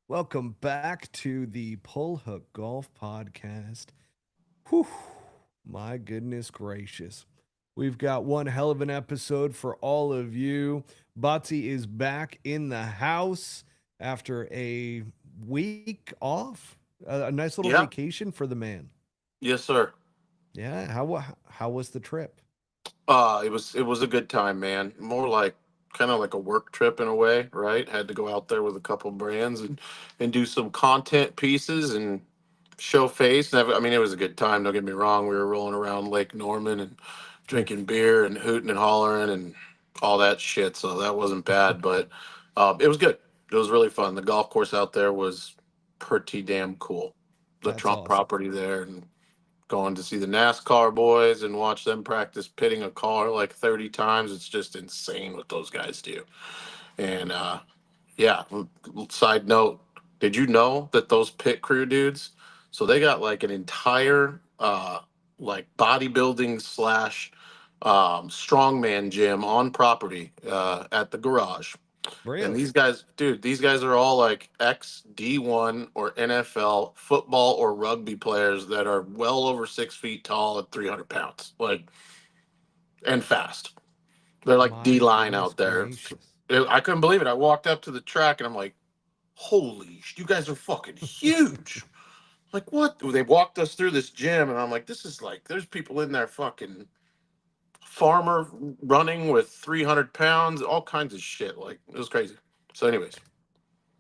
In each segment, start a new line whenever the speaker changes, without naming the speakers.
Welcome back to the Pull Hook Golf Podcast. Whew, my goodness gracious. We've got one hell of an episode for all of you. Botsy is back in the house after a week off. A nice little
Yeah,
vacation for the man.
yes, sir.
Yeah, how was the trip?
It was a good time, man. More like kind of like a work trip in a way, right? Had to go out there with a couple brands and do some content pieces and show face. I mean, it was a good time. Don't get me wrong. We were rolling around Lake Norman and drinking
Oof.
beer and hooting and hollering and all that shit. So that wasn't bad, but it was good. It was really fun. The golf course out there was pretty damn cool. The
That's
Trump
awesome.
property there and going to see the NASCAR boys and watch them practice pitting a car like 30 times. It's just insane what those guys do. And yeah, side note, did you know that those pit crew dudes, so they got like an entire like bodybuilding slash strongman gym on property at the garage. And
Really?
these guys, dude, these guys are all like ex D1 or NFL football or rugby players that are well over 6 feet tall at 300 pounds, like, and fast. They're like
My
D line
goodness
out there.
gracious.
I couldn't believe it. I walked up to the track and I'm like, holy, you guys are fucking huge. Like, what? They walked us through this gym and I'm like, this is like, there's people in there fucking farmer running with 300 pounds, all kinds of shit. Like, it was crazy. So, anyways,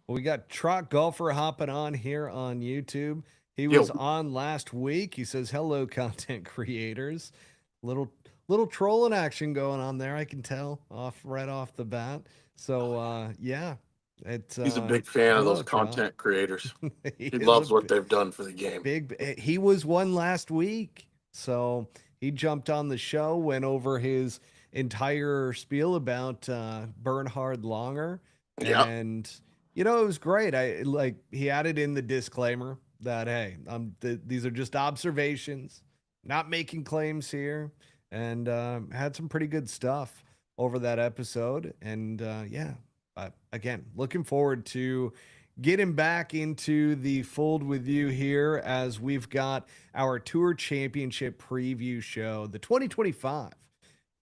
Well, we got Trot Golfer hopping on here on YouTube. He was
yo,
on last week. He says, "Hello, content creators." Little little trolling action going on there. I can tell off right off the bat. So yeah, it's
he's a big fan of those
hello, Trot.
content creators.
He
He
is a
loves what they've done for the game.
he was one last week. So he jumped on the show, went over his entire spiel about Bernhard Longer,
Yeah.
and it was great. I like he added in the disclaimer that hey, these are just observations, not making claims here, and had some pretty good stuff over that episode. And yeah, again, looking forward to getting back into the fold with you here as we've got our Tour Championship preview show, the 2025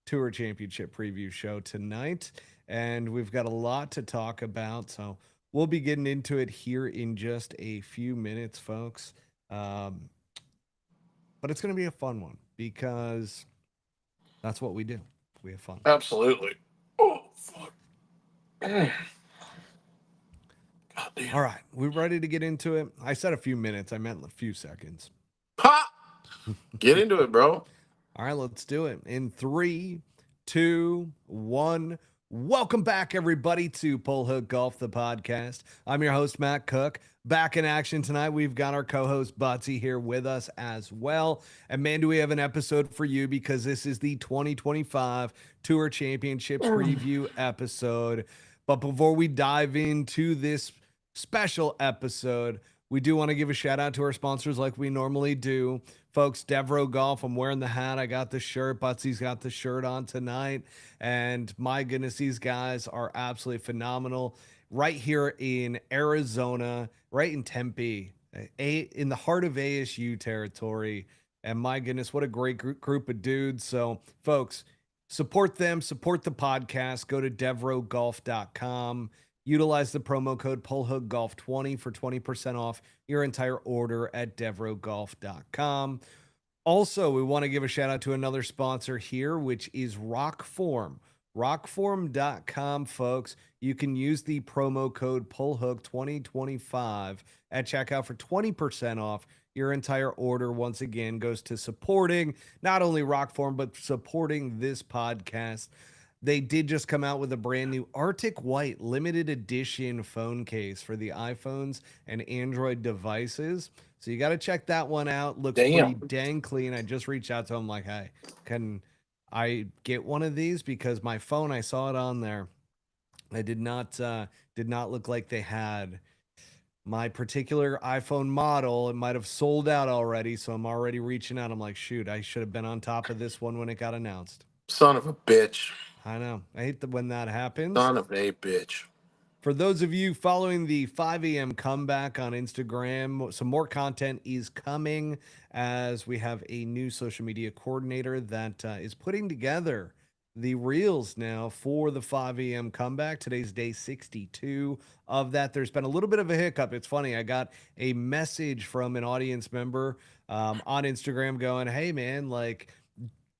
Tour Championship preview show tonight. And we've got a lot to talk about. So we'll be getting into it here in just a few minutes, folks. Um, but it's going to be a fun one because that's what we do. We have fun.
Absolutely. Oh, fuck. God damn.
All right. We ready to get into it? I said a few minutes. I meant a few seconds.
Ha! Get into it, bro.
All right, let's do it. In three, two, one. Welcome back, everybody, to Pull Hook Golf, the podcast. I'm your host, Matt Cook. Back in action tonight. We've got our co host, Butsy, here with us as well. And man, do we have an episode for you because this is the 2025 Tour Championship preview episode. But before we dive into this special episode, we do want to give a shout out to our sponsors like we normally do. Folks, Devro Golf, I'm wearing the hat. I got the shirt. Butsy's got the shirt on tonight. And my goodness, these guys are absolutely phenomenal. Right here in Arizona, right in Tempe, in the heart of ASU territory. And my goodness, what a great group of dudes. So, folks, support them, support the podcast. Go to devrogolf.com. Utilize the promo code PullHookGolf20 for 20% off your entire order at devrogolf.com. Also, we want to give a shout out to another sponsor here, which is Rockform. Rockform.com, folks. You can use the promo code PullHook2025 at checkout for 20% off your entire order. Once again, goes to supporting not only Rockform, but supporting this podcast. They did just come out with a brand new Arctic White limited edition phone case for the iPhones and Android devices. So you got to check that one out. Looks pretty
Damn.
dang clean. I just reached out to him like, hey, can I get one of these? Because my phone, I saw it on there. I did not look like they had my particular iPhone model. It might have sold out already. So I'm already reaching out. I'm like, shoot, I should have been on top of this one when it got announced.
Son of a bitch.
I know. I hate when that happens.
Son of a bitch.
For those of you following the 5 a.m. comeback on Instagram, some more content is coming as we have a new social media coordinator that is putting together the reels now for the 5 a.m. comeback. Today's day 62 of that. There's been a little bit of a hiccup. It's funny. I got a message from an audience member on Instagram going, "Hey, man, like,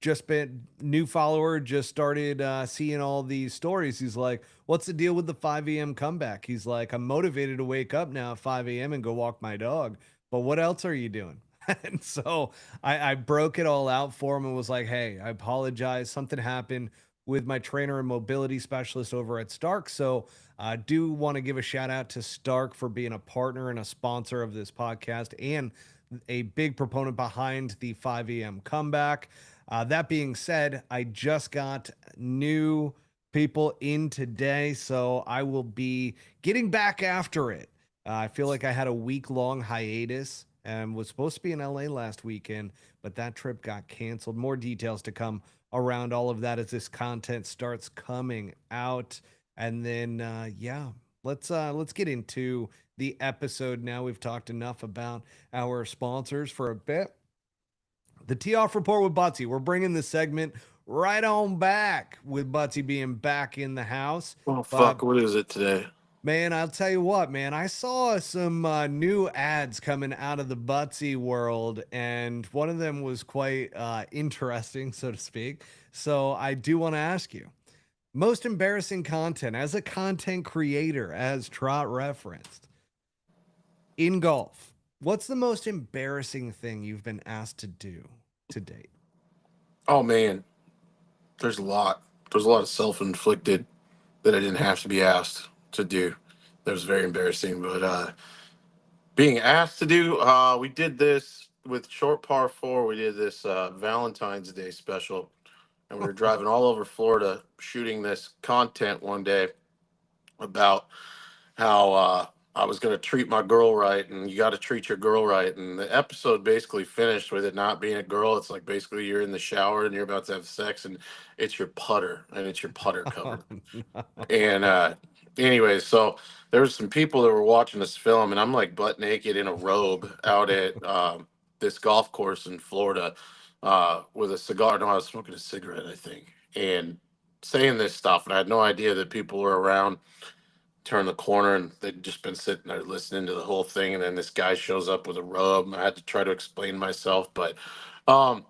just been new follower, just started seeing all these stories." He's like, "What's the deal with the 5 a.m. comeback?" He's like, "I'm motivated to wake up now at 5 a.m. and go walk my dog, but what else are you doing?" And so I broke it all out for him and was like, "Hey, I apologize. Something happened with my trainer and mobility specialist over at Stark. So I do want to give a shout out to Stark for being a partner and a sponsor of this podcast and a big proponent behind the 5 a.m. comeback. That being said, I just got new people in today, so I will be getting back after it. I feel like I had a week-long hiatus and was supposed to be in LA last weekend, but that trip got canceled. More details to come around all of that as this content starts coming out. And then yeah, let's get into the episode now. We've talked enough about our sponsors for a bit. The Tee Off Report with Butsy. We're bringing this segment right on back with Butsy being back in the house.
Oh,
But
fuck. What is it today?
man, I'll tell you what, man, I saw some new ads coming out of the Butsy world, and one of them was quite interesting, so to speak. So I do want to ask you, most embarrassing content as a content creator, as Trot referenced, in golf, what's the most embarrassing thing you've been asked to do to date?
Oh, man. There's a lot. There's a lot of self-inflicted that I didn't have to be asked to do. That was very embarrassing. But being asked to do, we did this with Short Par 4. We did this Valentine's Day special. And we were driving all over Florida shooting this content one day about how I was going to treat my girl right, and you got to treat your girl right. And the episode basically finished with it not being a girl. It's like basically you're in the shower and you're about to have sex, and it's your putter, and it's your putter
Oh,
cover.
no.
And anyways, so there was some people that were watching this film, and I'm like butt naked in a robe out at this golf course in Florida with a cigar. No, I was smoking a cigarette, I think, and saying this stuff, and I had no idea that people were around. Turn the corner, and they'd just been sitting there listening to the whole thing, and then this guy shows up with a robe, and I had to try to explain myself. But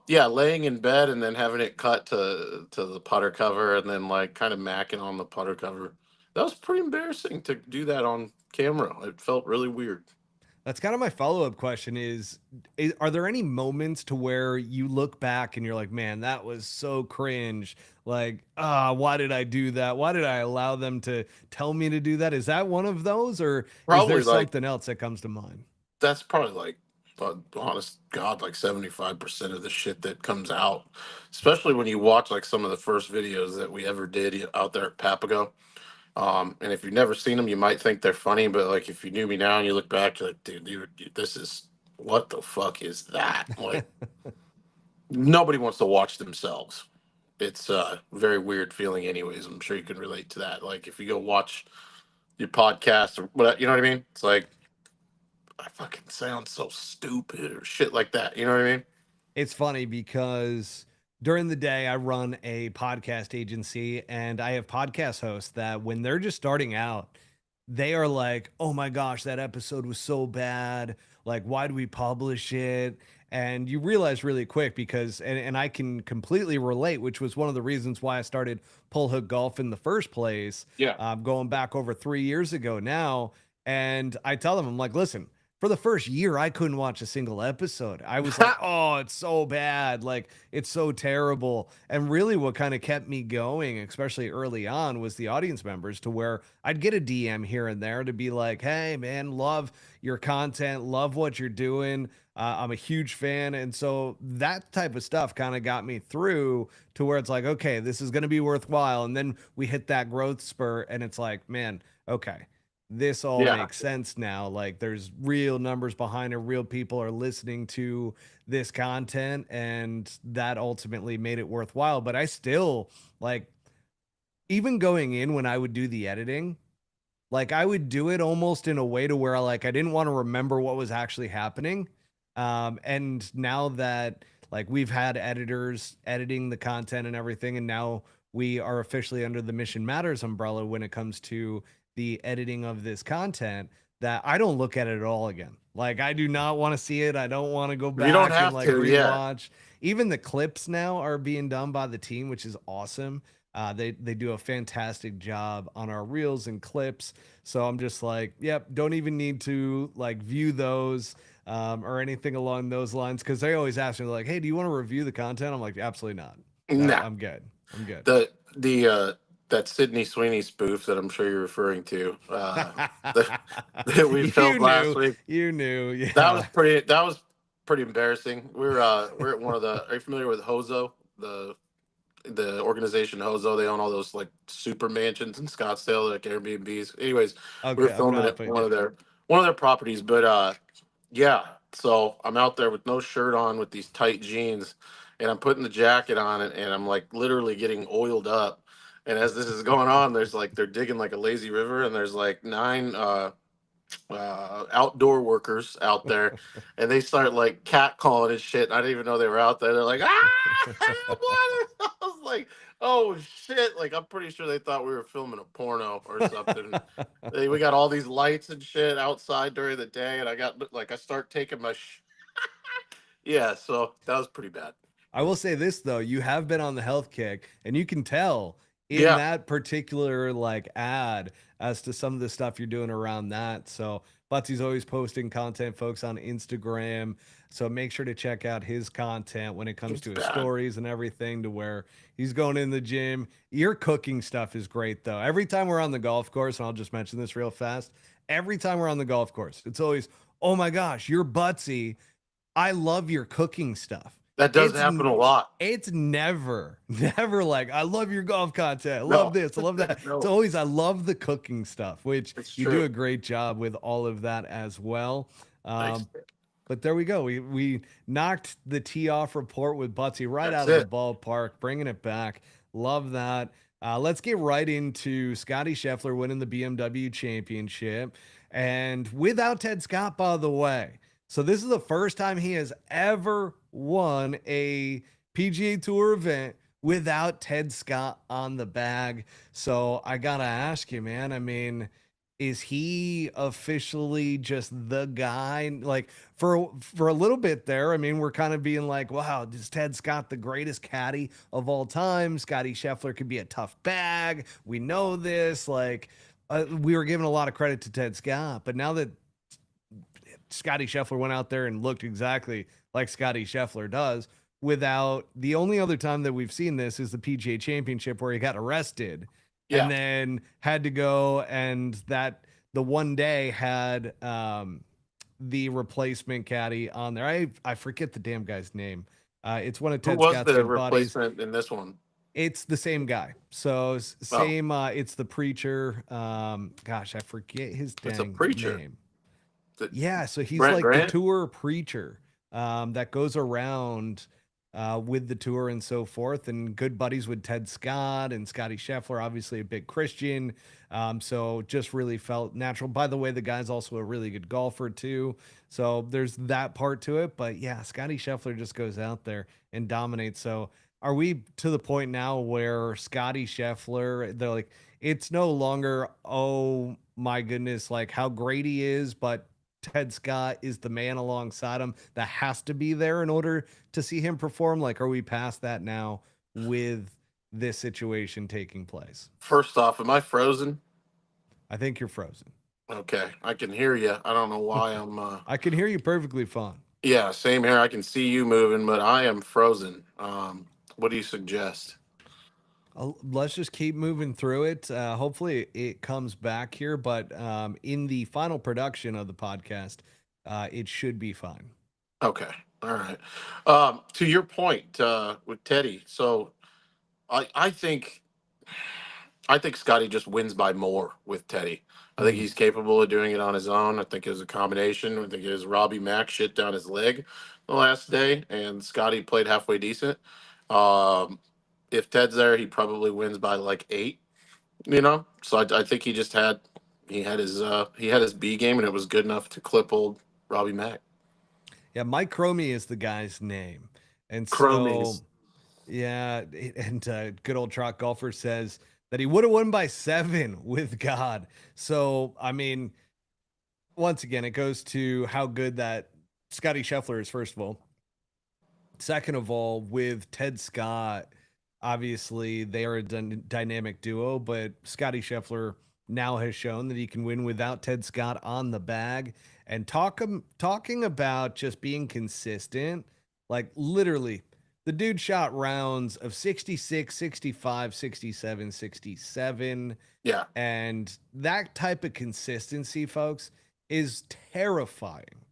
yeah, laying in bed and then having it cut to the putter cover, and then like kind of macking on the putter cover. That was pretty embarrassing to do that on camera. It felt really weird.
That's kind of my follow-up question is, are there any moments to where you look back and you're like, man, that was so cringe. Like, why did I do that? Why did I allow them to tell me to do that? Is that one of those, or is there
Probably like
something else that comes to mind?
that's probably like honest God, like 75% of the shit that comes out, especially when you watch like some of the first videos that we ever did out there at Papago. And if you've never seen them, you might think they're funny, but like if you knew me now and you look back, you're like, dude, this is what the fuck is that? Like nobody wants to watch themselves. It's a very weird feeling, anyways. I'm sure you can relate to that. Like if you go watch your podcast or what, you know what I mean? It's like I fucking sound so stupid or shit like that. You know what I mean?
It's funny because during the day I run a podcast agency and I have podcast hosts that when they're just starting out, they are like, "Oh my gosh, that episode was so bad. Like, why do we publish it?" And you realize really quick because and I can completely relate, which was one of the reasons why I started Pull Hook Golf in the first place,
Yeah.
going back over 3 years ago now. And I tell them, I'm like, listen, for the first year, I couldn't watch a single episode. I was like, oh, it's so bad. Like, it's so terrible. And really, what kind of kept me going, especially early on, was the audience members to where I'd get a DM here and there to be like, hey, man, love your content, love what you're doing. I'm a huge fan. And so that type of stuff kind of got me through to where it's like, okay, this is going to be worthwhile. And then we hit that growth spurt, and it's like, man, okay, this all
Yeah.
makes sense now. Like there's real numbers behind it, real people are listening to this content, and that ultimately made it worthwhile. But I still like, even going in when I would do the editing, like I would do it almost in a way to where like I didn't want to remember what was actually happening. And now that like we've had editors editing the content and everything, and now we are officially under the Mission Matters umbrella when it comes to the editing of this content, that I don't look at it at all again. Like I do not want to see it. I don't want to go
You don't
back and
have
like
to, yeah.
rewatch. Even the clips now are being done by the team, which is awesome. They do a fantastic job on our reels and clips. So I'm just like, yep, don't even need to like view those or anything along those lines, because they always ask me like, hey, do you want to review the content? I'm like, absolutely not.
Nah.
I'm good. I'm good.
That Sydney Sweeney spoof that I'm sure you're referring to, that we filmed last week.
You knew. Yeah.
That was pretty embarrassing. We're at one of the. Are you familiar with Hozo? The organization Hozo. They own all those like super mansions in Scottsdale, like Airbnbs. Anyways, we were
Okay.
filming at one of their properties. But yeah. So I'm out there with no shirt on, with these tight jeans, and I'm putting the jacket on it, and I'm like literally getting oiled up. And as this is going on, there's like they're digging like a lazy river, and there's like 9 outdoor workers out there, and they start like cat calling and shit. I didn't even know they were out there. They're like, ah, I was like, oh shit! Like I'm pretty sure they thought we were filming a porno or something. We got all these lights and shit outside during the day, and I start taking my. Yeah, so that was pretty bad.
I will say this though, you have been on the health kick, and you can tell in
Yeah,
that particular like ad as to some of the stuff you're doing around that. So Butsy's always posting content, folks, on Instagram. So make sure to check out his content when it comes
it's
to his
bad.
stories and everything, to where he's going in the gym. Your cooking stuff is great though. Every time we're on the golf course, and I'll just mention this real fast, every time we're on the golf course, it's always, oh my gosh, you're Butsy. I love your cooking stuff.
That does
It's
happen a lot.
it's never like, I love your golf content. I love
No,
this. I love that. It's
no,
always, I love the cooking stuff, which
it's
you do
true.
a great job with all of that as well.
Thanks.
But there we go. We knocked the tee off report with Butsy right
That's
out of the
it.
ballpark, bringing it back. Love that. Let's get right into Scotty Scheffler winning the BMW championship, and without Ted Scott, by the way. So this is the first time he has ever won a PGA Tour event without Ted Scott on the bag. So I gotta ask you, man. I mean, is he officially just the guy? Like for a little bit there, I mean, we're kind of being like, wow, is Ted Scott the greatest caddy of all time? Scotty Scheffler could be a tough bag. We know this. Like we were giving a lot of credit to Ted Scott, but now that Scotty Scheffler went out there and looked exactly like Scotty Scheffler does, without, the only other time that we've seen this is the PGA Championship where he got arrested
Yeah.
and then had to go, and that the one day had the replacement caddy on there. I forget the damn guy's name. It's one of
Who
Ted
was
Scott's
the
good buddies.
replacement in this one?
It's the same guy. So
Oh,
same. It's the preacher. Gosh, I forget his
it's a
dang
preacher.
name.
The,
Yeah, so he's
Brent
like the
Grant?
tour preacher that goes around with the tour and so forth, and good buddies with Ted Scott and Scotty Scheffler, obviously a big Christian. So just really felt natural. By the way, the guy's also a really good golfer too. So there's that part to it. But yeah, Scotty Scheffler just goes out there and dominates. So are we to the point now where Scotty Scheffler, they're like, it's no longer, oh my goodness, like how great he is, but Ted Scott is the man alongside him that has to be there in order to see him perform? Like, are we past that now with this situation taking place?
First off, am I frozen?
I think you're frozen.
Okay, I can hear you. I don't know why I'm.
I can hear you perfectly fine.
Yeah, same here. I can see you moving, but I am frozen. What do you suggest?
Let's just keep moving through it. Hopefully, it comes back here, but in the final production of the podcast, it should be fine.
Okay, all right. To your point with Teddy, so I think Scotty just wins by more with Teddy. I think
Mhm.
he's capable of doing it on his own. I think it was a combination. I think it was Robbie Mack shit down his leg the last day, and Scotty played halfway decent. Um, if Ted's there, he probably wins by like 8. So I think he he had his B game, and it was good enough to clip old Robbie Mack.
Yeah, Mike Cromie is the guy's name. And so,
Chromies.
yeah, and good old Trot Golfer says that he would have won by 7 with God. So, I mean, once again, it goes to how good that Scotty Scheffler is, first of all. Second of all, with Ted Scott, obviously they are a dynamic duo, but Scotty Scheffler now has shown that he can win without Ted Scott on the bag. And talking about just being consistent, like literally, the dude shot rounds of 66, 65, 67, 67.
Yeah,
And that type of consistency, folks, is terrifying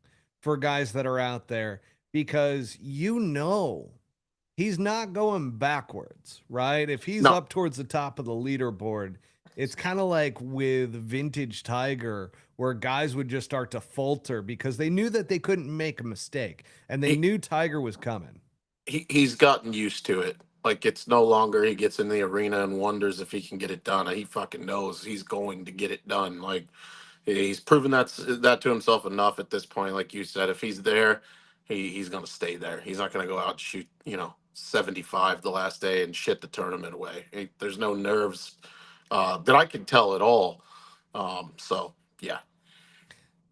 for guys that are out there because he's not going backwards, right? If he's
no,
up towards the top of the leaderboard, it's kind of like with vintage Tiger, where guys would just start to falter because they knew that they couldn't make a mistake and they
he,
knew Tiger was coming.
he's gotten used to it. Like, it's no longer he gets in the arena and wonders if he can get it done. He fucking knows he's going to get it done. Like, he's proven that to himself enough at this point. Like you said, if he's there, he's gonna stay there. He's not gonna go out and shoot 75 the last day and shit the tournament away. There's no nerves that I can tell at all. So yeah,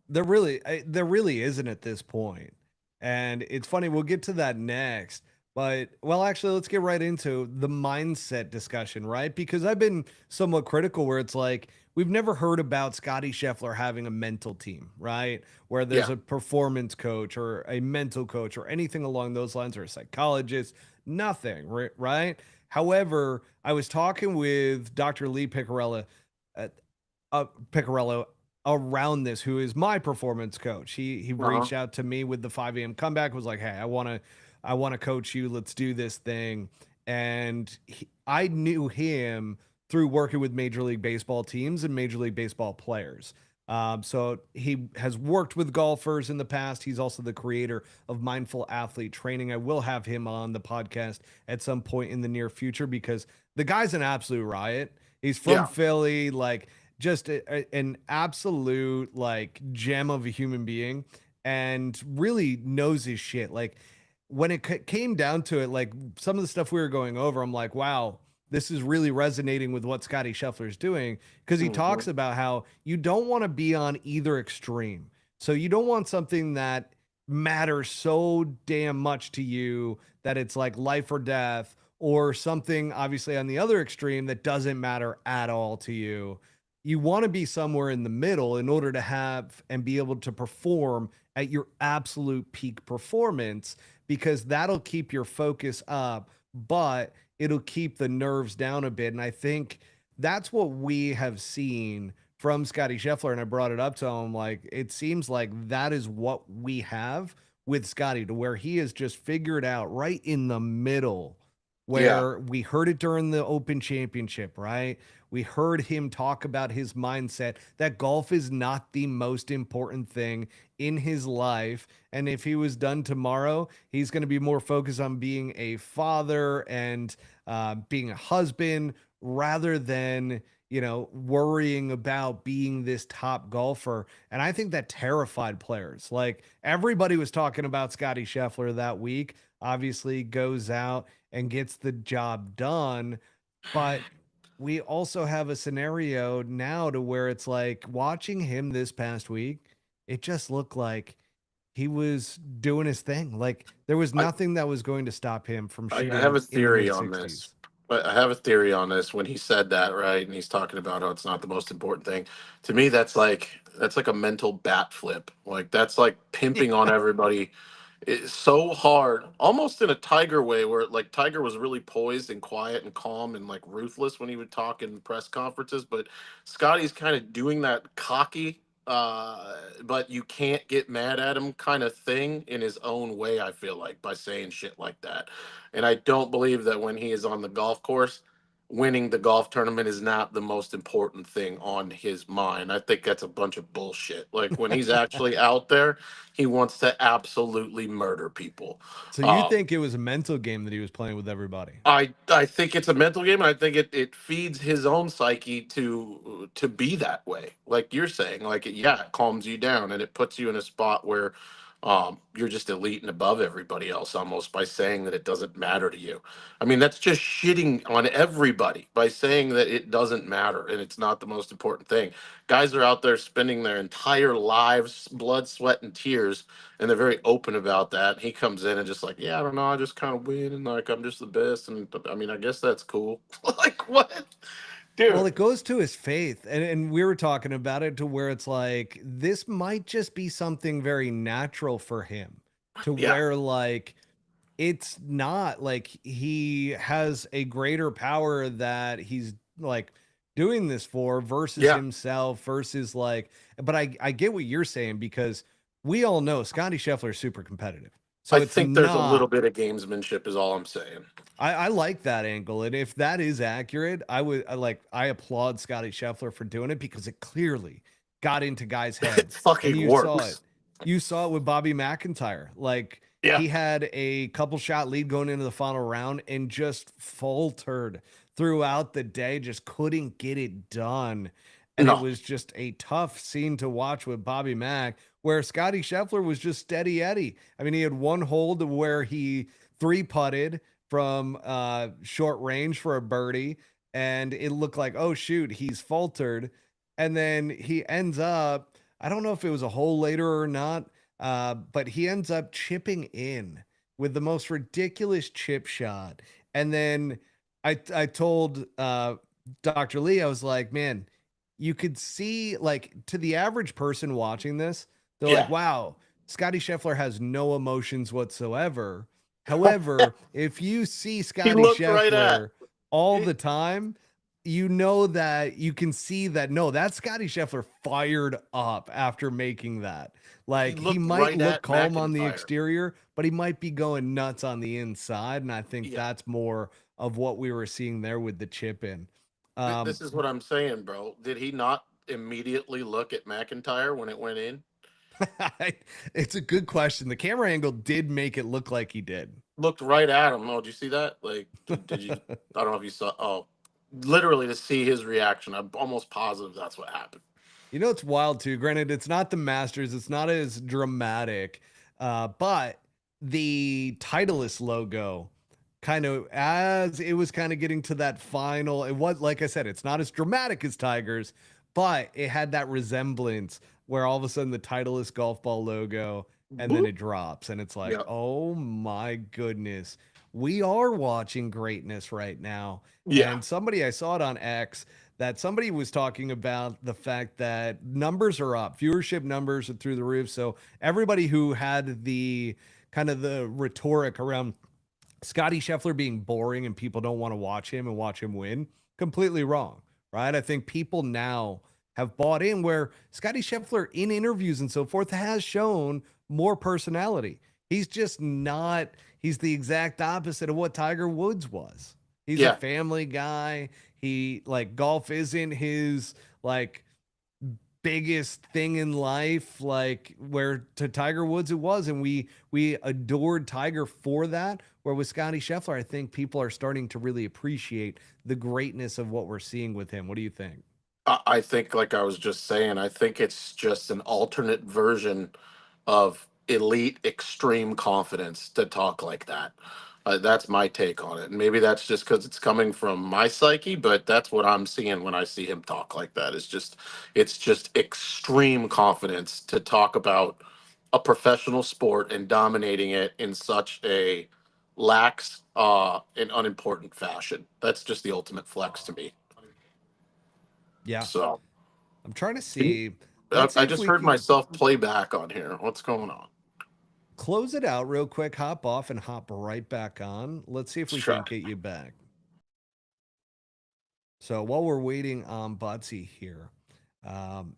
There really isn't at this point. And it's funny, we'll get to that next. But well, actually, let's get right into the mindset discussion, right? Because I've been somewhat critical where it's like we've never heard about Scotty Scheffler having a mental team, right? Where there's
yeah,
a performance coach or a mental coach or anything along those lines or a psychologist, nothing, right? However, I was talking with Dr. Lee Piccarello, uh, Piccarello around this, who is my performance coach. He
uh-huh.
reached out to me with the 5 a.m. comeback, was like, "Hey, I want to coach you. Let's do this thing." And I knew him through working with Major League Baseball teams and Major League Baseball players. So he has worked with golfers in the past. He's also the creator of Mindful Athlete Training. I will have him on the podcast at some point in the near future because the guy's an absolute riot. He's from
Yeah,
Philly, like just an absolute like gem of a human being and really knows his shit. Like when it came down to it, like some of the stuff we were going over, I'm like, wow, this is really resonating with what Scotty Scheffler is doing because he
hmm
talks about how you don't want to be on either extreme. So you don't want something that matters so damn much to you that it's like life or death, or something obviously on the other extreme that doesn't matter at all to you. You want to be somewhere in the middle in order to have and be able to perform at your absolute peak performance because that'll keep your focus up, but it'll keep the nerves down a bit. And I think that's what we have seen from Scotty Scheffler. And I brought it up to him like, it seems like that is what we have with Scotty, to where he has just figured out right in the middle,
yeah,
where we heard it during the Open Championship, right? We heard him talk about his mindset that golf is not the most important thing in his life. And if he was done tomorrow, he's going to be more focused on being a father and being a husband rather than, worrying about being this top golfer. And I think that terrified players. Like everybody was talking about Scotty Scheffler that week, obviously goes out and gets the job done. But we also have a scenario now to where it's like watching him this past week, it just looked like he was doing his thing. Like there was
I,
nothing that was going to stop him from
I have
shooting
a
in the
theory
mid
on this.
60s.
I have a theory on this when he said that, right? And he's talking about how it's not the most important thing. To me, that's like a mental bat flip. Like, that's like pimping on everybody. It's so hard, almost in a Tiger way, where like Tiger was really poised and quiet and calm and like ruthless when he would talk in press conferences, but Scotty's kind of doing that cocky, but you can't get mad at him kind of thing in his own way. I feel like by saying shit like that, and I don't believe that when he is on the golf course, winning the golf tournament is not the most important thing on his mind. I think that's a bunch of bullshit. Like when he's actually out there, he wants to absolutely murder people.
So you
Um,
think it was a mental game that he was playing with everybody?
I think it's a mental game, and I think it feeds his own psyche to be that way. Like you're saying, like yeah, it calms you down and it puts you in a spot where you're just elite and above everybody else almost by saying that it doesn't matter to you. I mean, that's just shitting on everybody by saying that it doesn't matter and it's not the most important thing. Guys are out there spending their entire lives, blood, sweat, and tears, and they're very open about that. He comes in and just like, yeah, I don't know, I just kind of win and like I'm just the best, and I mean, I guess that's cool. Like what,
Well,
dude?
it goes to his faith. And we were talking about it to where it's like, this might just be something very natural for him to
Yeah,
where, like, it's not like he has a greater power that he's like doing this for versus
yeah.
himself versus like, but I get what you're saying because we all know Scotty Scheffler is super competitive.
I
So it's
think there's a little
not,
bit of gamesmanship, is all I'm saying.
I like that angle. And if that is accurate, I applaud Scotty Scheffler for doing it because it clearly got into guys'
It
heads. And
fucking
you saw it.
works.
You saw it with Bobby McIntyre. Like
Yeah.
he had a couple shot lead going into the final round and just faltered throughout the day, just couldn't get it done. And it
No.
was just a tough scene to watch with Bobby Mack, where Scotty Scheffler was just steady Eddie. I mean, he had one hold where he three putted from short range for a birdie, and it looked like, oh shoot, he's faltered. And then he ends up, I don't know if it was a hole later or not, but he ends up chipping in with the most ridiculous chip shot. And then I told Dr. Lee, I was like, man, you could see, like, to the average person watching this, they're like,
Yeah.
wow, Scotty Scheffler has no emotions whatsoever. However, if you see
He
Scotty
looked right at.
Scheffler all
He,
the time, you know that you can see that no, that's Scotty Scheffler fired up after making that.
he
Like he
looked
might
right
look
at
calm on the
McIntyre.
exterior, but he might be going nuts on the inside. And I think
Yeah.
that's more of what we were seeing there with the chip in. Um,
This is what I'm saying, bro. Did he not immediately look at McIntyre when it went in?
it's a good question. The camera angle did make it look like he did.
Looked right at him. Oh, did you see that? Like, did you? I don't know if you saw. Oh, literally to see his reaction. I'm almost positive that's what happened.
You know, it's wild too. Granted, it's not the Masters, it's not as dramatic, but the Titleist logo kind of, as it was kind of getting to that final, it was, like I said, it's not as dramatic as Tigers, but it had that resemblance where all of a sudden the Titleist golf ball logo and then
Boop.
it drops, and it's like,
Yeah.
oh my goodness, we are watching greatness right now.
Yeah.
And somebody, I saw it on X, that somebody was talking about the fact that numbers are up, viewership numbers are through the roof. So everybody who had the kind of the rhetoric around Scotty Scheffler being boring and people don't want to watch him and watch him win, completely wrong, right? I think people now have bought in where Scotty Scheffler in interviews and so forth has shown more personality. He's just not, he's the exact opposite of what Tiger Woods was. He's a
Yeah.
family guy. He like golf isn't his like biggest thing in life, like where to Tiger Woods it was, and we adored Tiger for that. Where with Scotty Scheffler, I think people are starting to really appreciate the greatness of what we're seeing with him. What do you think?
I think, like I was just saying, I think it's just an alternate version of elite extreme confidence to talk like that. That's my take on it. And maybe that's just because it's coming from my psyche, but that's what I'm seeing when I see him talk like that. It's just extreme confidence to talk about a professional sport and dominating it in such a lax and unimportant fashion. That's just the ultimate flex to me.
Yeah,
So
I'm trying to see.
I,
Let's see
I
if
just
we
heard
can
myself play back on here. What's going on?
close it out real quick, hop off and hop right back on. Let's see if
Let's
we
try.
can get you back. So while we're waiting on Butsy here, um,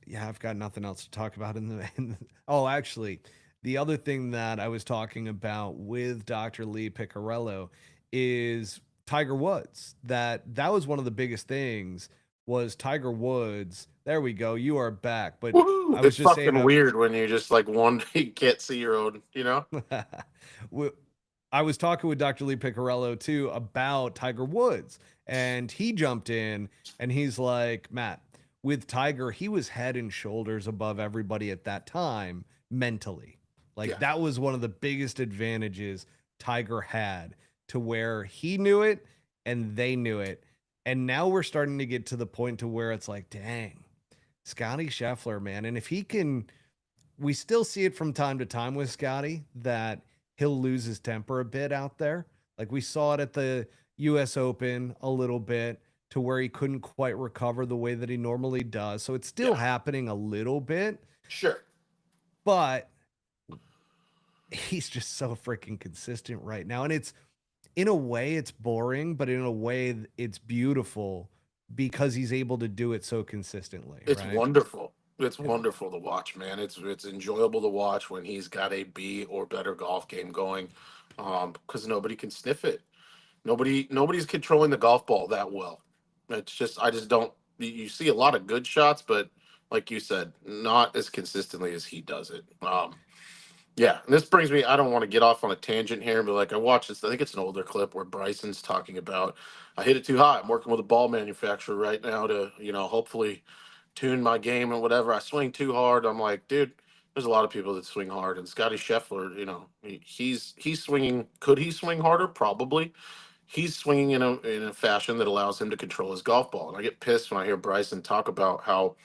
yeah, I've got nothing else to talk about oh, actually, the other thing that I was talking about with Dr. Lee Piccarello is Tiger Woods. That was one of the biggest things was Tiger Woods. There we go. You are back. But
Woo!
I was
It's
just saying,
fucking weird when you just like one day you can't see your own, you know?
we- I was talking with Dr. Lee Piccarello too about Tiger Woods, and he jumped in and he's like, Matt, with Tiger, he was head and shoulders above everybody at that time mentally. Like
Yeah.
that was one of the biggest advantages Tiger had to where he knew it and they knew it. And now we're starting to get to the point to where it's like, dang, Scotty Scheffler, man. And if he can, we still see it from time to time with Scotty that he'll lose his temper a bit out there. Like we saw it at the US Open a little bit to where he couldn't quite recover the way that he normally does. So it's still
Yeah.
happening a little bit,
Sure.
but he's just so freaking consistent right now. And it's in a way it's boring, but in a way it's beautiful because he's able to do it so consistently,
It's
right?
wonderful. It's
It-
wonderful to watch, man. It's enjoyable to watch when he's got a B or better golf game going, because nobody can sniff it. Nobody's controlling the golf ball that well. It's just I just don't. You see a lot of good shots, but like you said, not as consistently as he does it. Yeah, and this brings me. I don't want to get off on a tangent here, but like I watched this. I think it's an older clip where Bryson's talking about I hit it too high. I'm working with a ball manufacturer right now to hopefully tune my game and whatever. I swing too hard. I'm like, dude, there's a lot of people that swing hard, and Scotty Scheffler, he's swinging. Could he swing harder? Probably. He's swinging in a fashion that allows him to control his golf ball, and I get pissed when I hear Bryson talk about how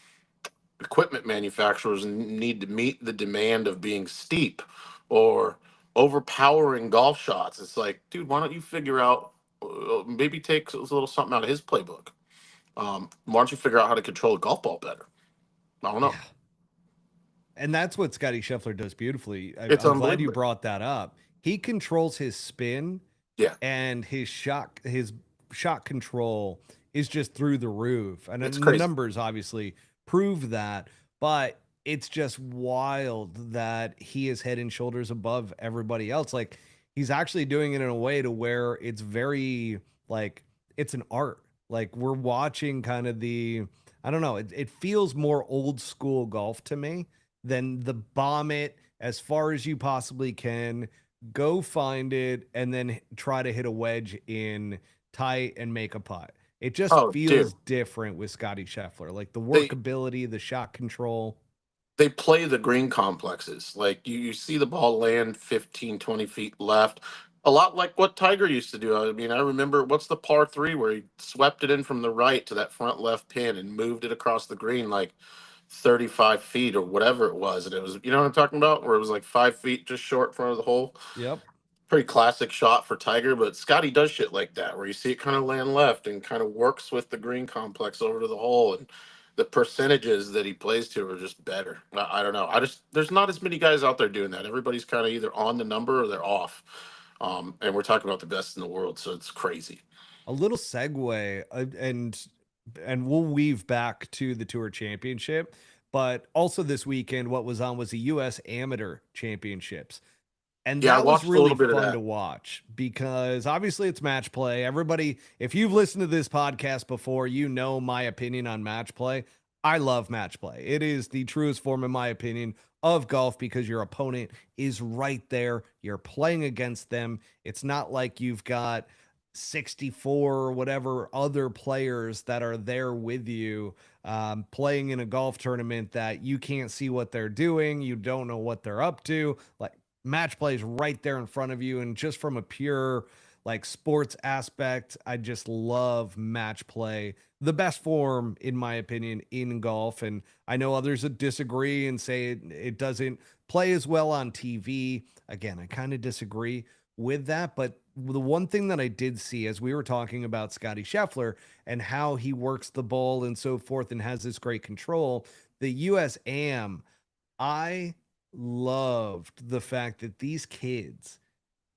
equipment manufacturers need to meet the demand of being steep or overpowering golf shots. It's like, dude, why don't you figure out maybe take a little something out of his playbook? Why don't you figure out how to control a golf ball better? I don't know.
yeah. And that's what Scotty Scheffler does beautifully.
It's
I'm glad you
unbelievable.
brought that up. He controls his spin
Yeah,
and his shot control is just through the roof. And
it's
then the
crazy.
numbers obviously prove that, but it's just wild that he is head and shoulders above everybody else. Like he's actually doing it in a way to where it's very like it's an art. Like we're watching kind of I don't know, it feels more old school golf to me than the bomb it as far as you possibly can, go find it, and then try to hit a wedge in tight and make a putt. It just
Oh, dude,
feels different with Scotty Scheffler, like the
they
workability, the shot control.
they play the green complexes. Like you see the ball land 15, 20 feet left. A lot like what Tiger used to do. I mean, I remember what's the par three where he swept it in from the right to that front left pin and moved it across the green like 35 feet or whatever it was. And it was, you know what I'm talking about? Where it was like 5 feet just short in front of the hole.
Yep.
Pretty classic shot for Tiger, but Scotty does shit like that where you see it kind of land left and kind of works with the green complex over to the hole, and the percentages that he plays to are just better. I don't know. There's not as many guys out there doing that. Everybody's kind of either on the number or they're off. And we're talking about the best in the world, so it's crazy.
A little segue, and we'll weave back to the Tour Championship, but also this weekend, what was on was the U.S. Amateur Championships. And
Yeah, I
that was
watched a
really
little bit of
fun
that.
to watch because obviously it's match play. Everybody, if you've listened to this podcast before, you know my opinion on match play. I love match play. It is the truest form, in my opinion, of golf because your opponent is right there. You're playing against them. It's not like you've got 64 or whatever other players that are there with you playing in a golf tournament that you can't see what they're doing. You don't know what they're up to. Like, match play is right there in front of you. And just from a pure like sports aspect, I just love match play, the best form, in my opinion, in golf. And I know others that disagree and say it doesn't play as well on TV. Again, I kind of disagree with that. But the one thing that I did see as we were talking about Scotty Scheffler and how he works the ball and so forth and has this great control, the US AM, I loved the fact that these kids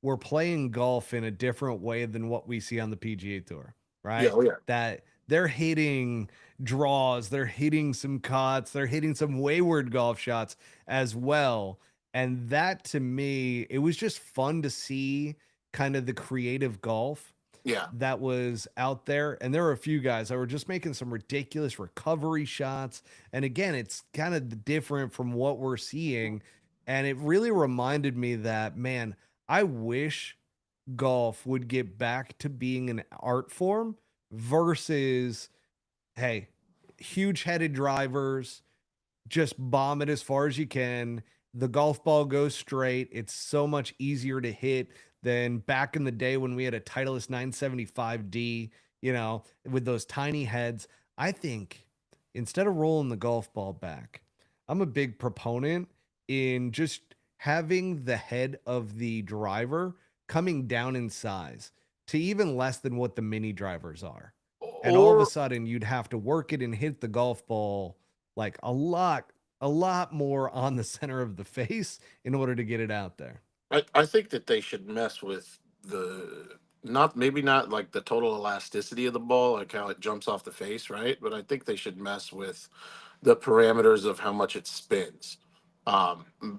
were playing golf in a different way than what we see on the PGA Tour,
Yeah,
right?
oh yeah.
That they're hitting draws, they're hitting some cuts, they're hitting some wayward golf shots as well. And that to me, it was just fun to see kind of the creative golf.
Yeah.
that was out there. And there were a few guys that were just making some ridiculous recovery shots. And again, it's kind of different from what we're seeing. And it really reminded me that, man, I wish golf would get back to being an art form versus, hey, huge headed drivers, just bomb it as far as you can. The golf ball goes straight. It's so much easier to hit than back in the day when we had a Titleist 975D, with those tiny heads. I think instead of rolling the golf ball back, I'm a big proponent in just having the head of the driver coming down in size to even less than what the mini drivers are. And all of a
Or
sudden you'd have to work it and hit the golf ball like a lot more on the center of the face in order to get it out there.
I think that they should mess with the not maybe not like the total elasticity of the ball, like how it jumps off the face, right? But I think they should mess with the parameters of how much it spins.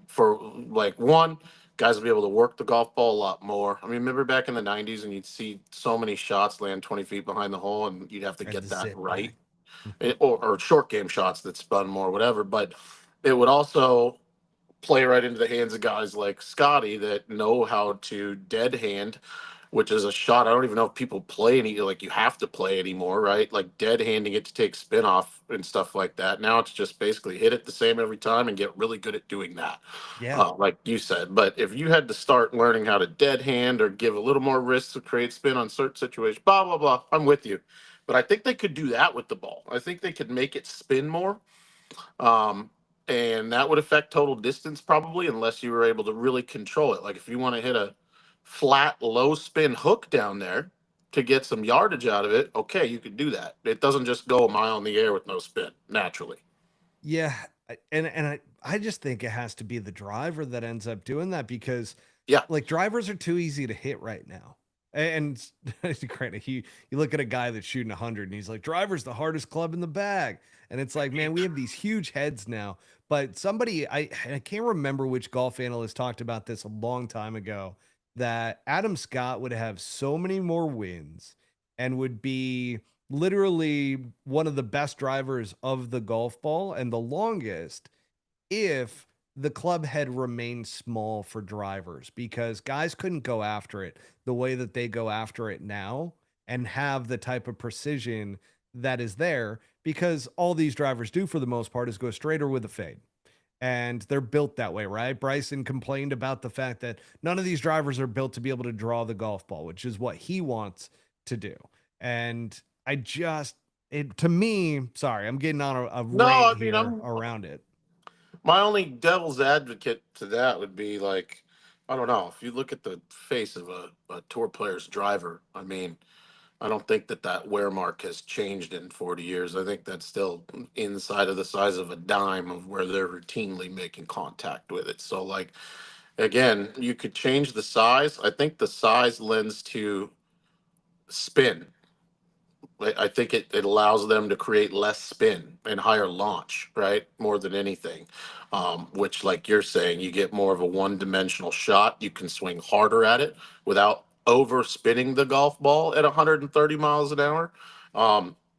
For like one, guys will be able to work the golf ball a lot more. I mean, remember back in the '90s and you'd see so many shots land 20 feet behind the hole, and you'd have to
Or
get
the
that
zip
right.
back.
Or short game shots that spun more, whatever. But it would also play right into the hands of guys like Scotty that know how to dead hand, which is a shot. I don't even know if people play any, like you have to play anymore, right? Like dead handing it to take spin off and stuff like that. Now it's just basically hit it the same every time and get really good at doing that,
Yeah.
like you said. But if you had to start learning how to dead hand or give a little more risk to create spin on certain situations, blah, blah, blah, I'm with you. But I think they could do that with the ball. I think they could make it spin more. Um, and that would affect total distance probably unless you were able to really control it. Like if you want to hit a flat, low spin hook down there to get some yardage out of it, okay, you could do that. It doesn't just go a mile in the air with no spin naturally.
Yeah. And I just think it has to be the driver that ends up doing that because
Yeah.
like drivers are too easy to hit right now. And granted, you look at a guy that's shooting 100 and he's like, driver's the hardest club in the bag. And it's like, man, we have these huge heads now. But somebody, I can't remember which golf analyst talked about this a long time ago, that Adam Scott would have so many more wins and would be literally one of the best drivers of the golf ball and the longest if the club head remained small for drivers because guys couldn't go after it the way that they go after it now and have the type of precision that is there because all these drivers do for the most part is go straight or with a fade. And they're built that way, right? Bryson complained about the fact that none of these drivers are built to be able to draw the golf ball, which is what he wants to do. And to me, sorry, I'm getting on a
No,
rant
I mean,
here around it.
my only devil's advocate to that would be like, I don't know, if you look at the face of a tour player's driver, I mean, I don't think that that wear mark has changed in 40 years. I think that's still inside of the size of a dime of where they're routinely making contact with it. So, like, again, you could change the size. I think the size lends to spin. I think it allows them to create less spin and higher launch, right? More than anything. Which, like you're saying, you get more of a one dimensional shot. You can swing harder at it without over spinning the golf ball at 130 miles an hour.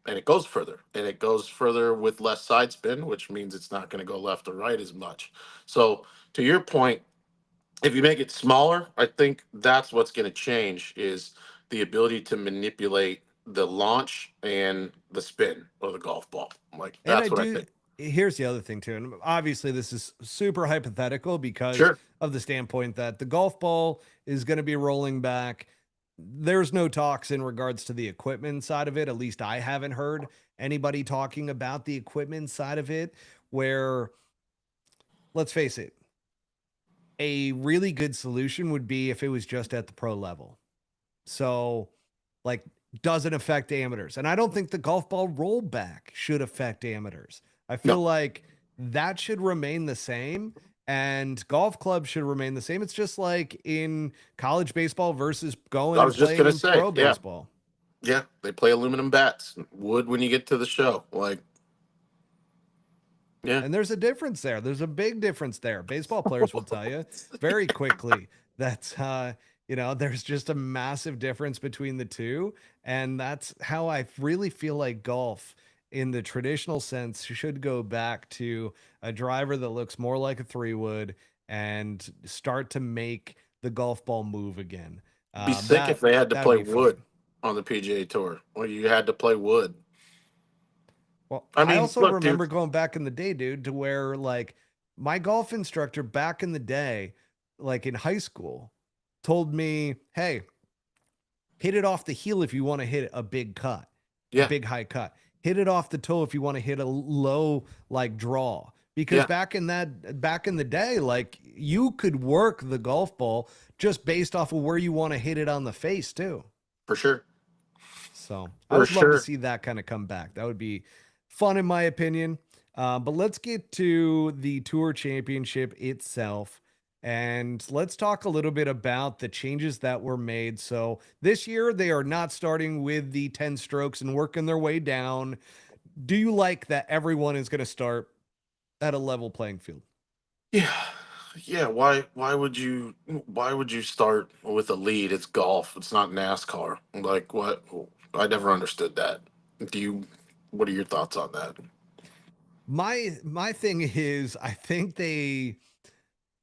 And it goes further and it goes further with less side spin, which means it's not going to go left or right as much. So, to your point, if you make it smaller, I think that's what's going to change is the ability to manipulate the launch and the spin of the golf ball. Like
And I
that's what I
do.
think.
Here's the other thing too, and obviously this is super hypothetical because
Sure.
of the standpoint that the golf ball is going to be rolling back. There's no talks in regards to the equipment side of it. At least I haven't heard anybody talking about the equipment side of it. Where, let's face it, a really good solution would be if it was just at the pro level. So, like, doesn't affect amateurs. And I don't think the golf ball rollback should affect amateurs. I feel
No,
like that should remain the same and golf clubs should remain the same. It's just like in college baseball versus going
I
and
was just
playing
gonna
in
say,
pro
yeah,
baseball.
yeah. They play aluminum bats, wood when you get to the show. Like, yeah,
And there's a difference there. There's a big difference there. Baseball players will tell you very quickly that There's just a massive difference between the two. And that's how I really feel like golf in the traditional sense should go back to a driver that looks more like a three wood and start to make the golf ball move again.
Be sick if
That
they had to
that would
play
be
wood
fun.
on the PGA Tour. Well, you had to play wood.
Well,
I
I
mean,
also
look, dude.
remember going back in the day, dude, to where like my golf instructor back in the day, like in high school, told me, hey, hit it off the heel if you want to hit a big cut, a
Yeah,
big high cut. Hit it off the toe if you want to hit a low like draw. Because
yeah,
back in the day, like you could work the golf ball just based off of where you want to hit it on the face too.
for sure,
So I
for
would love to
sure.
see that kind of come back. That would be fun, in my opinion. But let's get to the Tour Championship itself. And let's talk a little bit about the changes that were made. So this year, they are not starting with the 10 strokes and working their way down. Do you like that everyone is going to start at a level playing field?
Yeah, yeah. Why would you start with a lead? It's golf. It's not NASCAR. Like what? I never understood that. Do you? What are your thoughts on that?
My thing is, I think they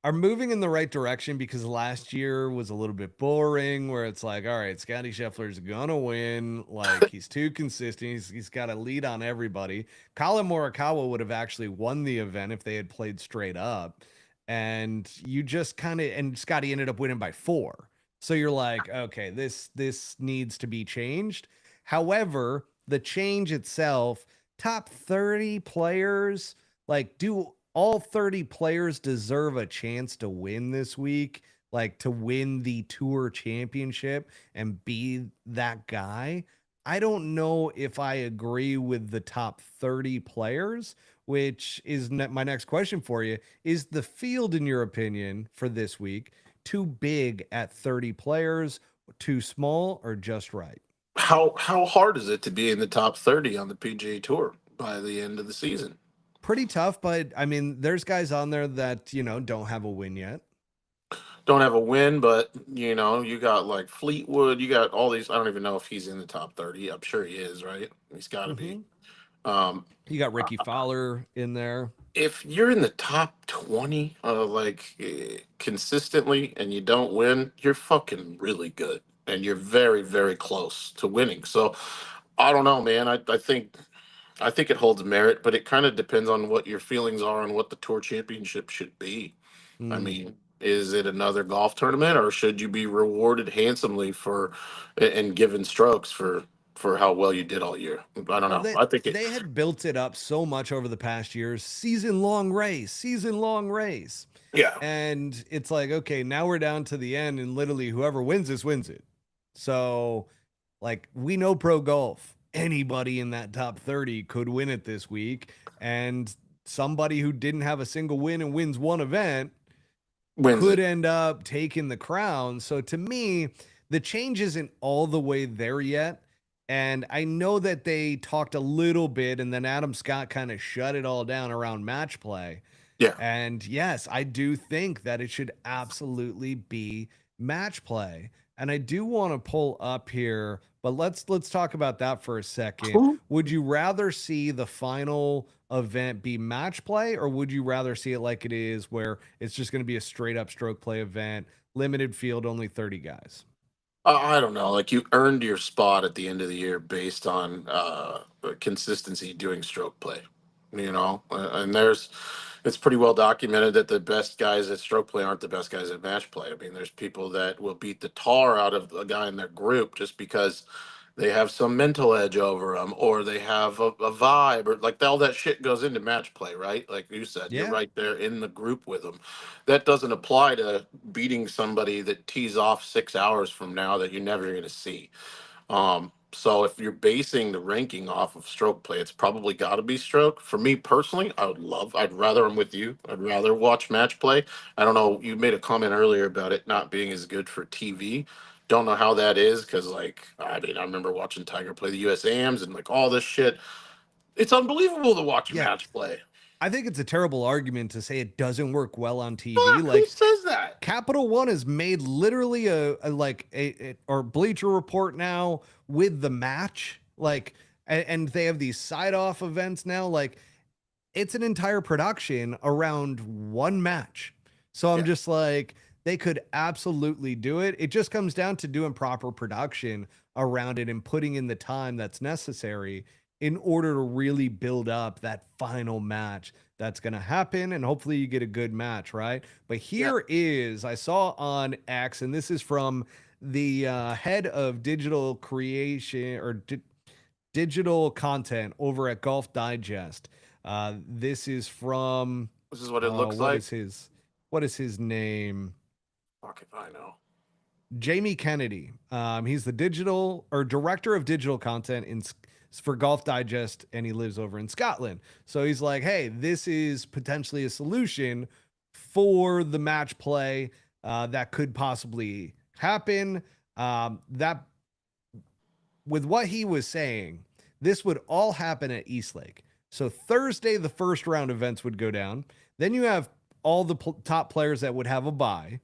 are moving in the right direction because last year was a little bit boring where it's like, all right, Scotty Scheffler's gonna win. Like he's too consistent. He's got a lead on everybody. Colin Morikawa would have actually won the event if they had played straight up. And you just kind of and Scotty ended up winning by 4. So you're like, okay, this needs to be changed. However, the change itself, top 30 players, like do all 30 players deserve a chance to win this week, like to win the tour championship and be that guy. I don't know if I agree with the top 30 players, which is my next question for you. Is the field, in your opinion, for this week too big at 30 players, too small, or just right?
How hard is it to be in the top 30 on the PGA Tour by the end of the season?
Pretty tough, but I mean, there's guys on there that, don't have a win yet.
Don't have a win, but you got like Fleetwood. You got all these. I don't even know if he's in the top 30. I'm sure he is, right? He's got to be.
Hmm.
Um,
You got Ricky Fowler in there.
if you're in the top 20, consistently, and you don't win, you're fucking really good, and you're very, very close to winning. So I don't know, man. I think it holds merit, but it kind of depends on what your feelings are and what the tour championship should be. I
Mm.
mean, is it another golf tournament, or should you be rewarded handsomely and given strokes for how well you did all year? I don't
Well,
know. I think it.
they had built it up so much over the past years, season long race.
Yeah.
And it's like, okay, now we're down to the end, and literally whoever wins this wins it. So, like, we know pro golf. Anybody in that top 30 could win it this week. And somebody who didn't have a single win and wins one event
Wins
could
it.
end up taking the crown. So to me, the change isn't all the way there yet. And I know that they talked a little bit, and then Adam Scott kind of shut it all down around match play.
Yeah.
And yes, I do think that it should absolutely be match play. And I do want to pull up here, but let's talk about that for a second.
Who?
Would you rather see the final event be match play, or would you rather see it like it is where it's just going to be a straight up stroke play event, limited field, only 30 guys?
I don't know. Like you earned your spot at the end of the year based on consistency doing stroke play. And it's pretty well documented that the best guys at stroke play aren't the best guys at match play. I mean, there's people that will beat the tar out of a guy in their group just because they have some mental edge over them, or they have a vibe, or like all that shit goes into match play, right? Like you said, you're
Yeah.
right there in the group with them. That doesn't apply to beating somebody that tees off 6 hours from now that you're never going to see. So if you're basing the ranking off of stroke play, it's probably got to be stroke. For me personally, I'd rather, I'm with you. I'd rather watch match play. I don't know. You made a comment earlier about it not being as good for TV. Don't know how that is because, like, I mean, I remember watching Tiger play the USAMs and like all this shit. It's unbelievable to watch
Yeah.
match play.
I think it's a terrible argument to say it doesn't work well on TV.
Fuck, who
Like
says that?
Capital One has made literally or Bleacher Report now with the match, like, and they have these side off events now. Like, it's an entire production around one match. So I'm
Yeah.
just like, they could absolutely do it. It just comes down to doing proper production around it and putting in the time that's necessary in order to really build up that final match that's going to happen. And hopefully you get a good match, right? But here is, I saw on X, and this is from the head of digital creation or digital content over at Golf Digest. This is from,
This is what it
oh,
looks like.
what is his name?
Fuck if I know.
Jamie Kennedy. He's the digital or director of digital content for Golf Digest, and he lives over in Scotland. So he's like, hey, this is potentially a solution for the match play that could possibly happen. That with what he was saying, this would all happen at Eastlake. So Thursday, the first round events would go down. Then you have all the top players that would have a bye.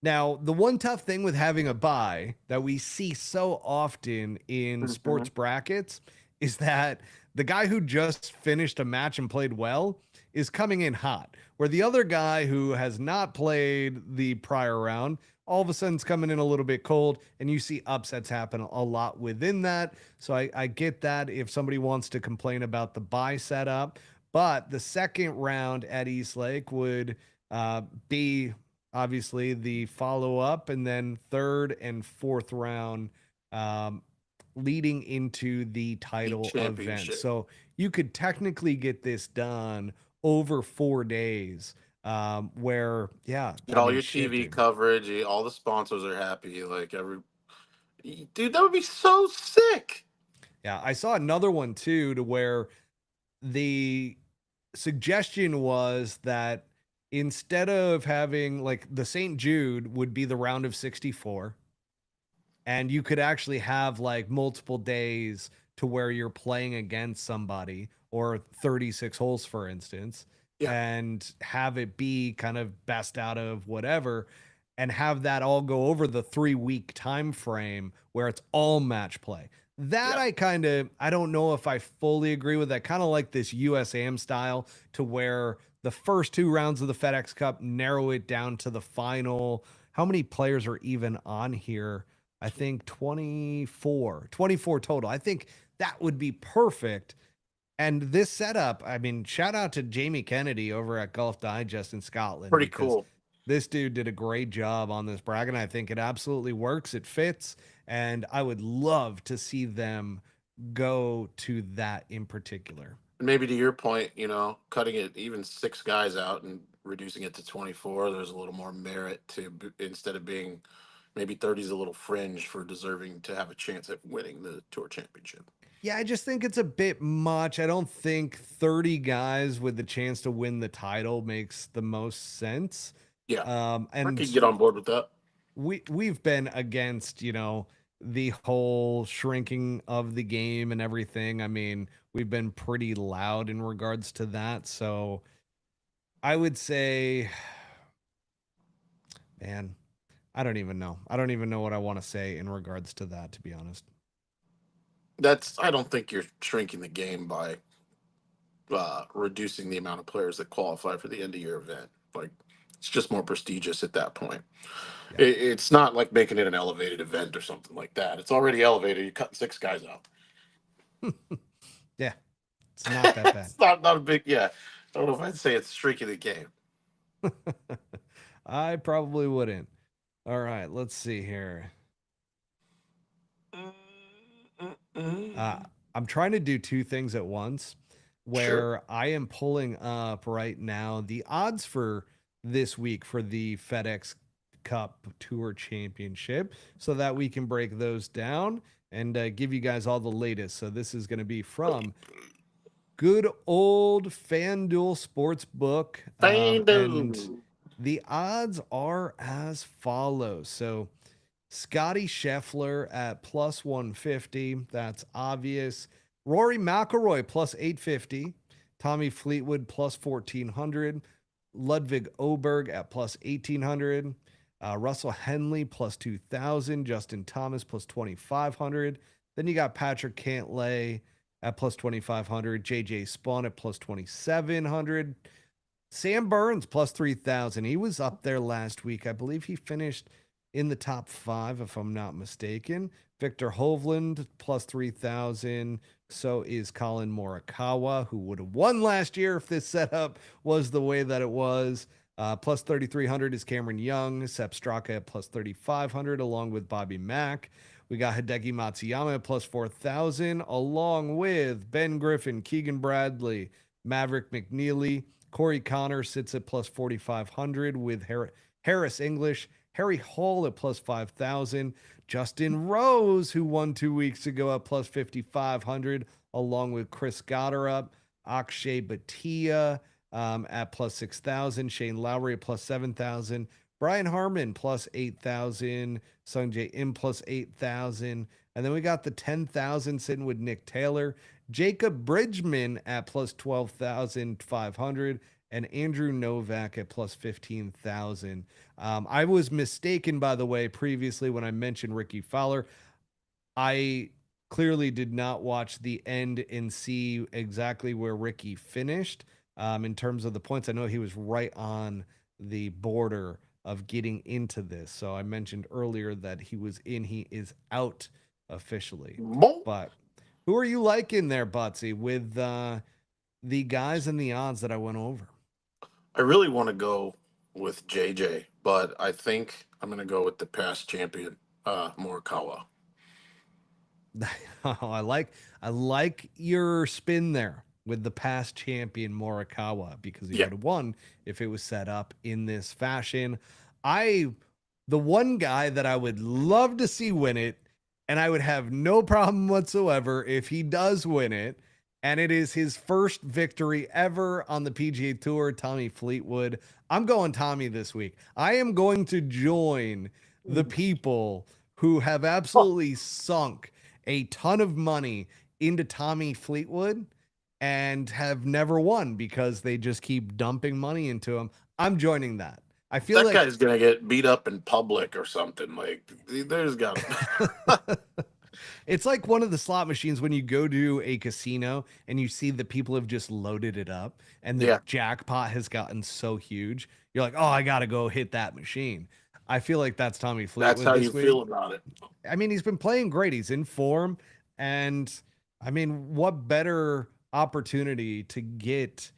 Now, the one tough thing with having a bye that we see so often in sports brackets is that the guy who just finished a match and played well is coming in hot, where the other guy who has not played the prior round all of a sudden is coming in a little bit cold, and you see upsets happen a lot within that. So I get that if somebody wants to complain about the bye setup, but the second round at Eastlake would be obviously the follow up, and then third and fourth round leading into the title event. So you could technically get this done over 4 days. Where, yeah,
Get all your TV coverage, all the sponsors are happy. Like dude, that would be so sick.
Yeah, I saw another one too, to where the suggestion was that instead of having like the St. Jude would be the round of 64, and you could actually have like multiple days to where you're playing against somebody, or 36 holes, for instance, and have it be kind of best out of whatever, and have that all go over the 3-week time frame where it's all match play. That I don't know if I fully agree with that. Kind of like this USAM style, to where the first 2 rounds of the FedEx Cup narrow it down to the final. How many players are even on here? I think 24 total. I think that would be perfect. And this setup, I mean, shout out to Jamie Kennedy over at Golf Digest in Scotland.
Pretty cool.
This dude did a great job on this bracket. I think it absolutely works. It fits. And I would love to see them go to that in particular.
Maybe to your point, cutting it even 6 guys out and reducing it to 24, there's a little more merit to, instead of being maybe 30 is a little fringe for deserving to have a chance at winning the tour championship.
Yeah, I just think it's a bit much. I don't think 30 guys with the chance to win the title makes the most sense.
Yeah.
And
I could get on board with that.
We've been against, the whole shrinking of the game and everything. I mean, we've been pretty loud in regards to that. So I would say, man, I don't even know. I don't even know what I want to say in regards to that, to be honest.
I don't think you're shrinking the game by reducing the amount of players that qualify for the end of year event. Like, it's just more prestigious at that point. Yeah. It's not like making it an elevated event or something like that. It's already elevated. You're cutting 6 guys out.
Yeah, it's not that bad.
It's not a big, I don't know if I'd say it's shrinking the game.
I probably wouldn't. All right, let's see here. I'm trying to do 2 things at once, where I am pulling up right now the odds for this week for the FedEx Cup Tour Championship, so that we can break those down and give you guys all the latest. So this is going to be from good old FanDuel Sportsbook. And the odds are as follows. So Scotty Scheffler at plus 150. That's obvious. Rory McIlroy plus 850. Tommy Fleetwood plus 1,400. Ludwig Oberg at plus 1,800. Russell Henley plus 2,000. Justin Thomas plus 2,500. Then you got Patrick Cantlay at plus 2,500. JJ Spawn at plus 2,700. Sam Burns plus 3,000. He was up there last week. I believe he finished in the top 5, if I'm not mistaken. Victor Hovland plus 3,000. So is Colin Morikawa, who would have won last year if this setup was the way that it was. Plus 3,300 is Cameron Young. Sepp Straka at plus 3,500, along with Bobby Mack. We got Hideki Matsuyama at plus 4,000, along with Ben Griffin, Keegan Bradley, Maverick McNeely. Corey Connor sits at plus 4,500 with Harris English. Harry Hall at plus 5,000. Justin Rose, who won 2 weeks ago, at plus 5,500, along with Chris Gotterup. Akshay Bhatia at plus 6,000. Shane Lowry at plus 7,000. Brian Harman plus 8,000. Sungjae Im plus 8,000. And then we got the 10,000 sitting with Nick Taylor. Jacob Bridgman at plus 12,500. And Andrew Novak at plus 15,000. I was mistaken, by the way, previously when I mentioned Ricky Fowler. I clearly did not watch the end and see exactly where Ricky finished in terms of the points. I know he was right on the border of getting into this. So I mentioned earlier that he was in, he is out officially. But who are you liking there, Butsy, with the guys and the odds that I went over?
I really want to go with JJ, but I think I'm going to go with the past champion, Morikawa.
I like your spin there with the past champion Morikawa, because he would have won if it was set up in this fashion. The one guy that I would love to see win it, and I would have no problem whatsoever if he does win it, and it is his first victory ever on the PGA Tour, Tommy Fleetwood. I'm going Tommy this week. I am going to join the people who have absolutely sunk a ton of money into Tommy Fleetwood and have never won because they just keep dumping money into him. I'm joining that. I feel
that
like
guy's gonna get beat up in public or something. Like, there's got to.
It's like one of the slot machines when you go to a casino and you see that people have just loaded it up and the jackpot has gotten so huge. You're like, oh, I got to go hit that machine. I feel like that's Tommy Fleetwood.
That's how you feel about it.
I mean, he's been playing great. He's in form. And I mean, what better opportunity to get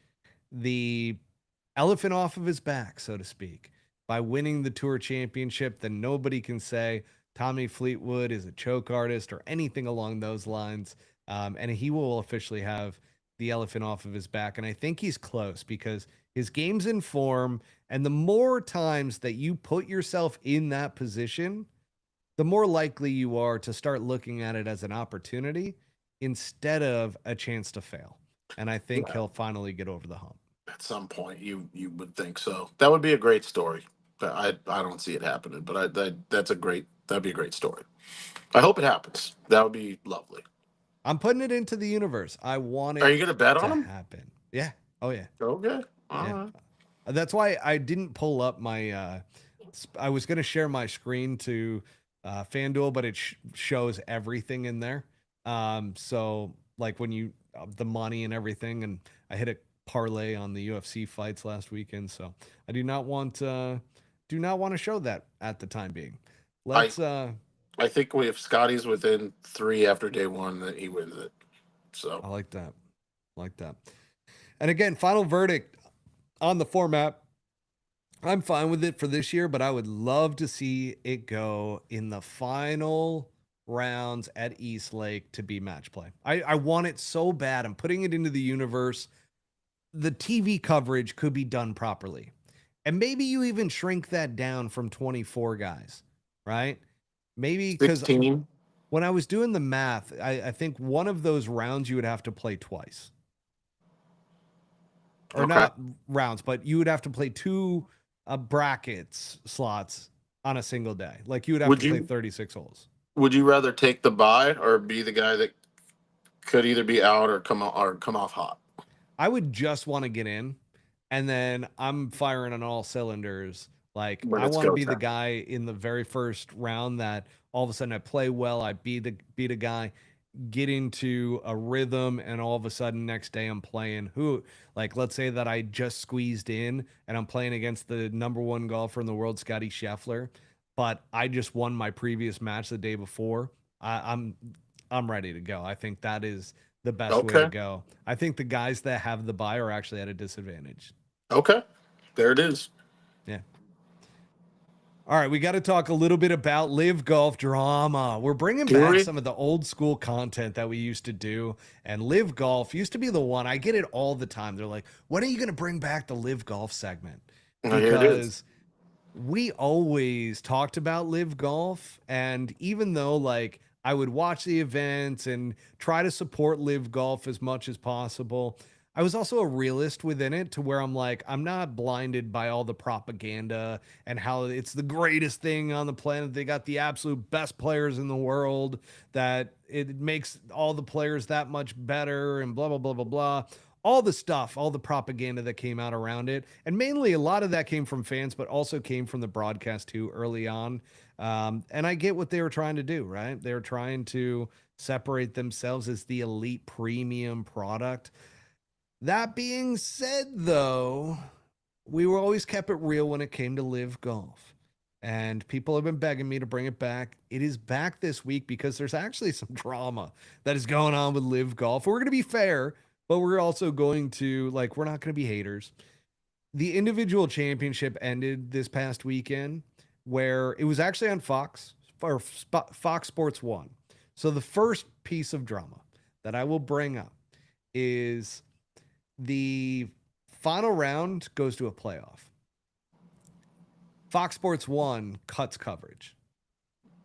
the elephant off of his back, so to speak, by winning the Tour Championship? Then nobody can say Tommy Fleetwood is a choke artist or anything along those lines. And he will officially have the elephant off of his back. And I think he's close because his game's in form. And the more times that you put yourself in that position, the more likely you are to start looking at it as an opportunity instead of a chance to fail. And I think he'll finally get over the hump.
At some point, you would think so. That would be a great story. But I don't see it happening. But that'd be a great story. I hope it happens. That would be lovely.
I'm putting it into the universe. I want it.
Are you going to bet on him?
Happen. Yeah. Oh yeah.
Okay.
Yeah. That's why I didn't pull up my. I was going to share my screen to FanDuel, but it shows everything in there. So like when you the money and everything, and I hit a parlay on the UFC fights last weekend, so I do not want to show that at the time being.
I think if Scotty's within 3 after day 1, that he wins it. So
I like that. And again, final verdict on the format. I'm fine with it for this year, but I would love to see it go in the final rounds at East Lake to be match play. I want it so bad. I'm putting it into the universe. The TV coverage could be done properly. And maybe you even shrink that down from 24 guys, right? Maybe because when I was doing the math, I think one of those rounds you would have to play twice. Or not rounds, but you would have to play 2 brackets slots on a single day. Like you would have to play 36 holes.
Would you rather take the bye or be the guy that could either be out or come off hot?
I would just want to get in, and then I'm firing on all cylinders. Like
When
I
it's
want to
go
be the
time.
guy in the very first round that all of a sudden I play well, I beat a guy, get into a rhythm, and all of a sudden next day I'm playing who, like, let's say that I just squeezed in and I'm playing against the number one golfer in the world, Scotty Scheffler, but I just won my previous match the day before. I'm ready to go. I think that is the best way to
Okay.
go. I think the guys that have the buy are actually at a disadvantage.
Okay. There it is.
Yeah. All right, we got to talk a little bit about live golf drama. We're bringing
Do
back
we?
some of the old school content that we used to do, and live golf used to be the one. I get it all the time. They're like, "When are you going to bring back the live golf segment?"
Oh, here it is.
Because we always talked about live golf, and even though like I would watch the events and try to support live golf as much as possible, I was also a realist within it to where I'm like, I'm not blinded by all the propaganda and how it's the greatest thing on the planet. They got the absolute best players in the world, that it makes all the players that much better, and blah blah blah blah blah, all the stuff, all the propaganda that came out around it. And mainly a lot of that came from fans, but also came from the broadcast too early on. And I get what they were trying to do, right? They were trying to separate themselves as the elite premium product. That being said, though, we were always kept it real when it came to live golf. And people have been begging me to bring it back. It is back this week because there's actually some drama that is going on with live golf. We're going to be fair, but we're also going to, like, we're not going to be haters. The individual championship ended this past weekend where it was actually on Fox or Fox Sports 1. So the first piece of drama that I will bring up is the final round goes to a playoff. Fox Sports 1 cuts coverage.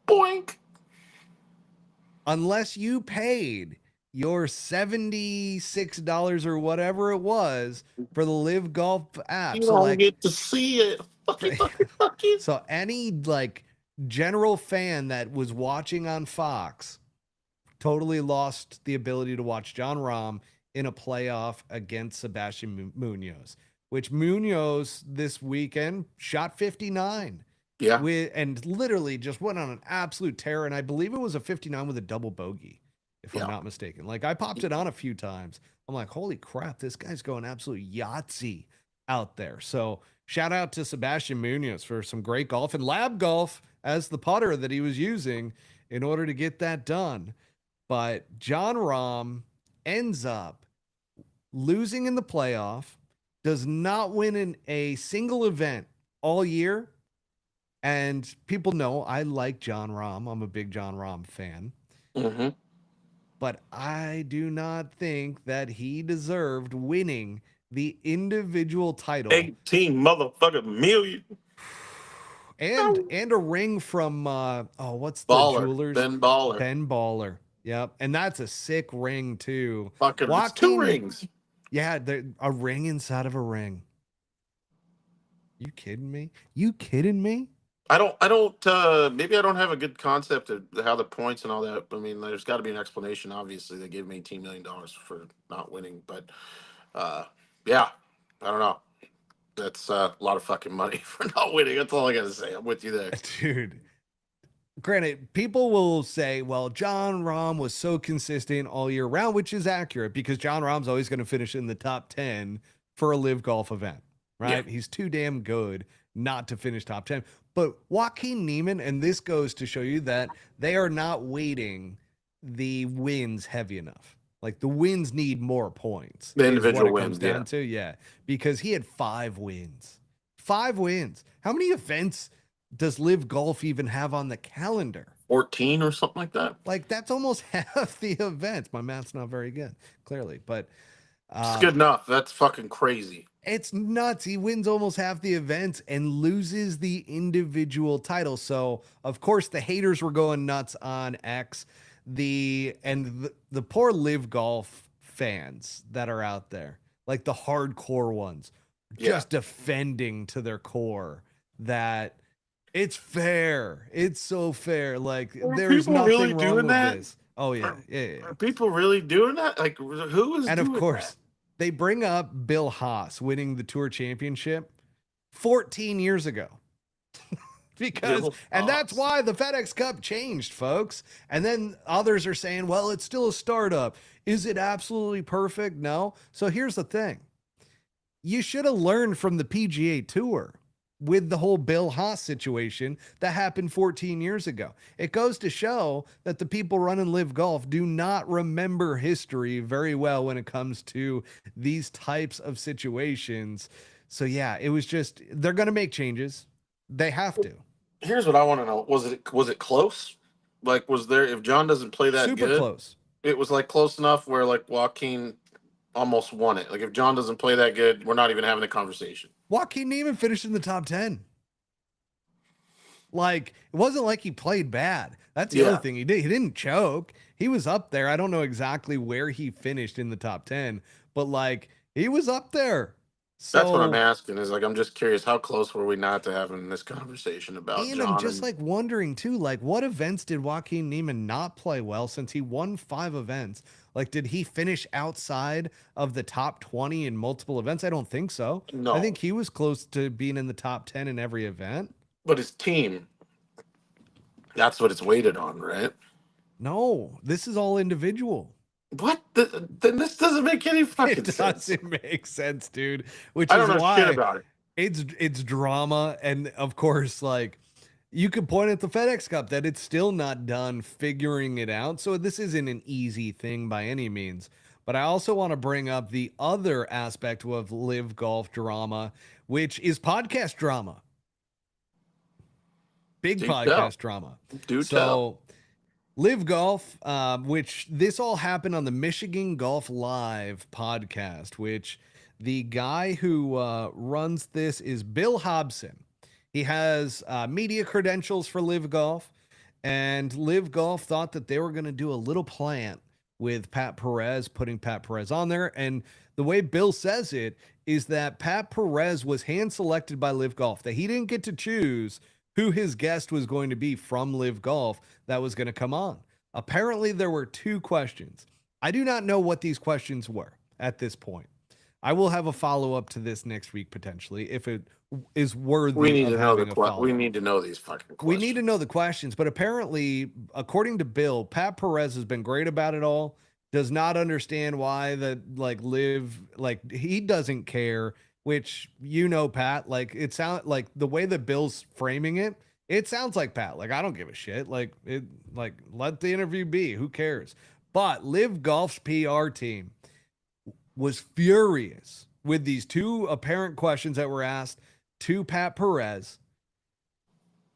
Boink.
Unless you paid your $76 or whatever it was for the live golf app.
You
So
don't
like
get to see it. Fucky.
so any like general fan that was watching on Fox totally lost the ability to watch Jon Rahm in a playoff against Sebastian Munoz, which Munoz this weekend shot 59
Yeah.
and literally just went on an absolute tear. And I believe it was a 59 with a double bogey, if I'm
Yeah.
not mistaken. Like I popped it on a few times. I'm like, holy crap, this guy's going absolute Yahtzee out there. So shout out to Sebastian Munoz for some great golf and lab golf as the putter that he was using in order to get that done. But Jon Rahm ends up losing in the playoff, does not win in a single event all year. And people know I like Jon Rahm. I'm a big Jon Rahm fan.
Mm-hmm.
But I do not think that he deserved winning the individual title
18 motherfucking million.
and a ring from what's the
Baller.
jewelers?
Ben Baller.
Ben Baller. Yep. And that's a sick ring too.
Fucking it's 2 rings.
Yeah, a ring inside of a ring. You kidding me? You kidding me?
I don't maybe I don't have a good concept of how the points and all that. I mean, there's got to be an explanation. Obviously, they gave him $18 million for not winning, but yeah, I don't know. That's a lot of fucking money for not winning. That's all I got to say. I'm with you there.
Dude. Granted, people will say, well, Jon Rahm was so consistent all year round, which is accurate because Jon Rahm's always going to finish in the top 10 for a live golf event, right?
Yeah.
He's too damn good not to finish top 10. But Joaquin Niemann, and this goes to show you that they are not weighting the wins heavy enough. Like the wins need more points.
The
is
individual
what it
wins,
comes down
yeah.
to. Yeah. Because he had 5 wins. 5 wins. How many events does live golf even have on the calendar?
14 or something like that.
Like that's almost half the events. My math's not very good, clearly, but
It's good enough. That's fucking crazy.
it's nuts. He wins almost half the events and loses the individual title. So of course the haters were going nuts on X. The poor live golf fans that are out there, like the hardcore ones, just defending to their core that it's fair. It's so fair. Like there's
people
nothing
really
wrong
doing
with
that?
this. Oh yeah, yeah.
Are people really doing that? Like, who is?
And of
doing
course,
that?
they bring up Bill Haas winning the Tour Championship 14 years ago. And that's why the FedEx Cup changed, folks. And then others are saying, well, it's still a startup. Is it absolutely perfect? No. So here's the thing. You should have learned from the PGA Tour with the whole Bill Haas situation that happened 14 years ago. It goes to show that the people running Live Golf do not remember history very well when it comes to these types of situations. So yeah, it was just, they're going to make changes. They have to.
Here's what I want to know. Was it close? Like, was there, if John doesn't play that
super
good,
close.
It was like close enough where like Joaquin almost won it. Like if John doesn't play that good, we're not even having a conversation.
Joaquin Niemann finished in the top 10. Like, it wasn't like he played bad. That's the other thing he did. He didn't choke. He was up there. I don't know exactly where he finished in the top 10, but like he was up there. So,
that's what I'm asking is like, I'm just curious, how close were we not to having this conversation about
and
John?
I'm just like wondering too, like what events did Joaquin Niemann not play well since he won 5 events? Like, did he finish outside of the top 20 in multiple events? I don't think so.
No.
I think he was close to being in the top 10 in every event.
But his team, that's what it's weighted on, right?
No, this is all individual.
What? Then this doesn't make any fucking sense.
It doesn't make sense, dude. Which
I
is
don't know
why
shit about it.
It's drama, and of course, like you could point at the FedEx Cup that it's still not done figuring it out. So this isn't an easy thing by any means. But I also want to bring up the other aspect of Live Golf drama, which is podcast drama. Big podcast drama. So Live Golf, which this all happened on the Michigan Golf Live podcast, which the guy who runs this is Bill Hobson. He has media credentials for Live Golf, and Live Golf thought that they were going to do a little plant with Pat Perez, putting Pat Perez on there. And the way Bill says it is that Pat Perez was hand selected by Live Golf, that he didn't get to choose who his guest was going to be from Live Golf that was going to come on. Apparently, there were 2 questions. I do not know what these questions were at this point. I will have a follow-up to this next week, potentially, if it is worthy.
We need to know we need to know these fucking questions.
We need to know the questions, but apparently, according to Bill, Pat Perez has been great about it all, does not understand why he doesn't care. Which, Pat, like it sounds like the way that Bill's framing it, it sounds like Pat. Like, I don't give a shit. Like, let the interview be. Who cares? But Live Golf's PR team was furious with these 2 apparent questions that were asked to Pat Perez.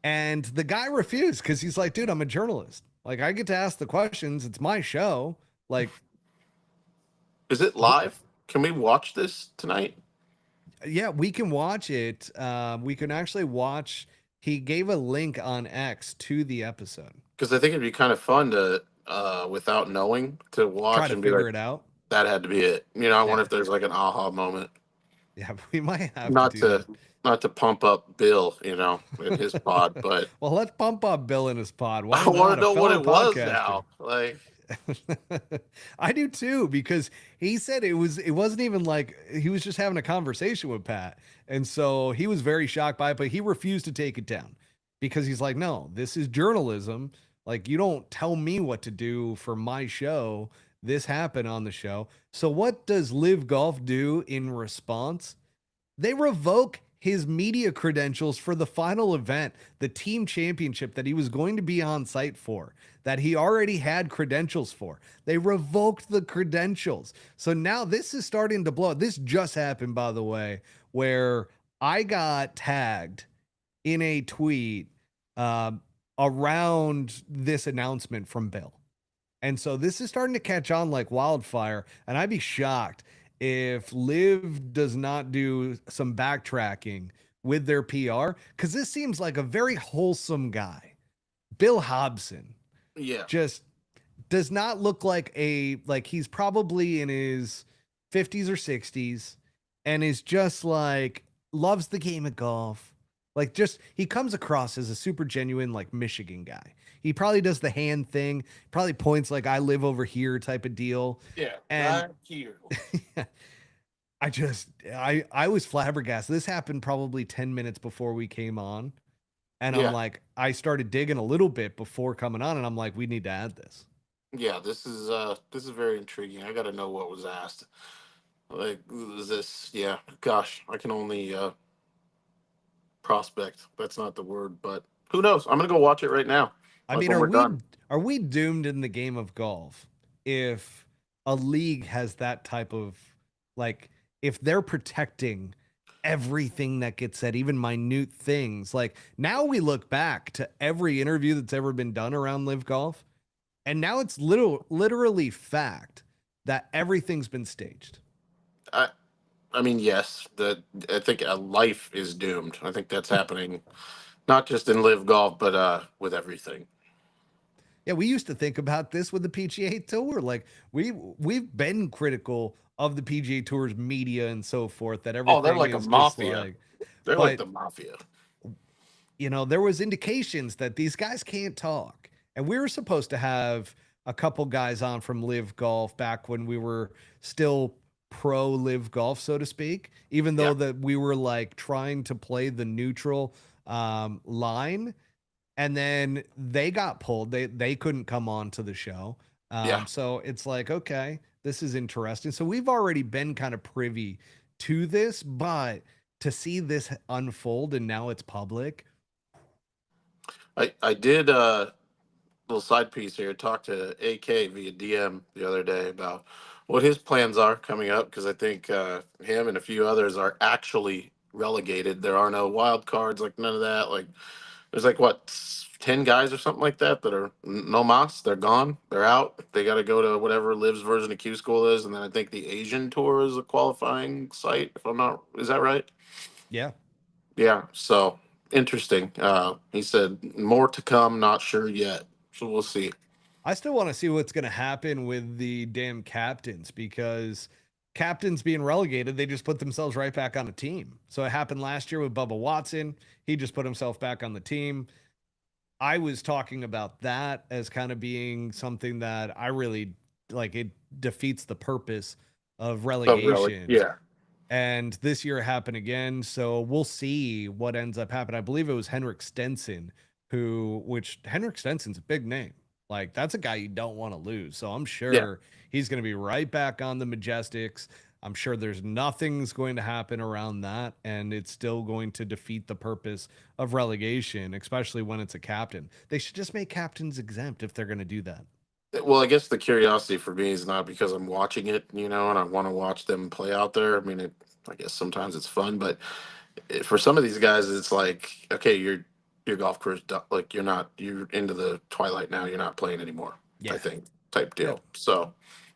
And the guy refused because he's like, dude, I'm a journalist. Like, I get to ask the questions. It's my show. Like,
is it live? Can we watch this tonight?
Yeah, we can watch it. We can actually watch. He gave a link on X to the episode.
Because I think it'd be kind of fun to, without knowing, to watch
try to
and
figure it out.
That had to be it. I wonder if there's like an aha moment.
Yeah, we might have
not to pump up Bill, in his pod, but
well, let's pump up Bill in his pod.
I want to know what it was now. Like,
I do too, because he said it wasn't even like he was just having a conversation with Pat, and so he was very shocked by it, but he refused to take it down because he's like, no, this is journalism. Like, you don't tell me what to do for my show. This happened on the show. So what does Live Golf do in response? They revoke his media credentials for the final event, the team championship that he was going to be on site for, that he already had credentials for. They revoked the credentials. So now this is starting to blow. This just happened, by the way, where I got tagged in a tweet around this announcement from Bill. And so this is starting to catch on like wildfire. And I'd be shocked if Liv does not do some backtracking with their PR, because this seems like a very wholesome guy. Bill Hobson.
Yeah.
Just does not look like he's probably in his 50s or 60s and is just like loves the game of golf. Like, just he comes across as a super genuine like Michigan guy. He probably does the hand thing, probably points like I live over here type of deal.
Yeah,
and
right here.
yeah. I was flabbergasted. This happened probably 10 minutes before we came on. And I'm
Yeah,
like, I started digging a little bit before coming on, and I'm like, we need to add this.
yeah. This is very intriguing. I got to know what was asked. Like, is this? Yeah, gosh, I can only prospect. That's not the word, but who knows? I'm gonna go watch it right now.
I
Like
mean,
when we're done.
are we doomed in the game of golf if a league has that type of, like, if they're protecting everything that gets said, even minute things? Like, now we look back to every interview that's ever been done around Live Golf, and now it's literally fact that everything's been staged.
I I mean, yes. I think life is doomed. I think that's happening, not just in live golf, but with everything.
Yeah, we used to think about this with the PGA Tour. Like, we've been critical of the PGA Tour's media and so forth, that
Oh, they're
everything
like a
is just
mafia.
like,
They're like
but
the mafia.
there was indications that these guys can't talk. And we were supposed to have a couple guys on from Live Golf back when we were still pro Live Golf, so to speak, even though
Yeah,
that we were like trying to play the neutral line, and then they got pulled. They couldn't come on to the show.
yeah.
So it's like, okay, this is interesting. So we've already been kind of privy to this, but to see this unfold and now it's public.
I did little side piece here. Talked to AK via DM the other day about what his plans are coming up because I think him and a few others are actually relegated. There are no wild cards, like none of that. Like there's like what 10 guys or something like that that are no mas. They're gone. They're out. They got to go to whatever Liv's version of Q School is, and then I think the Asian Tour is a qualifying site. If I'm not, is that right?
Yeah.
Yeah. So interesting. He said more to come. Not sure yet. So we'll see.
I still want to see what's going to happen with the damn captains, because captains being relegated, they just put themselves right back on the team. So it happened last year with Bubba Watson. He just put himself back on the team. I was talking about that as kind of being something that I really like. It defeats the purpose of
Oh, really?
relegation.
Yeah.
And this year it happened again. So we'll see what ends up happening. I believe it was Henrik Stenson, which Henrik Stenson's a big name. Like, that's a guy you don't want to lose. So I'm
Yeah.
sure he's going to be right back on the Majestics. I'm sure there's nothing's going to happen around that. And it's still going to defeat the purpose of relegation, especially when it's a captain. They should just make captains exempt if they're going to do that.
Well, I guess the curiosity for me is not because I'm watching it, and I want to watch them play out there. I mean, I guess sometimes it's fun, but for some of these guys, it's like, okay, your golf career's done. Like you're into the twilight now. You're not playing anymore. I
Yeah.
think type
Yep.
deal. So,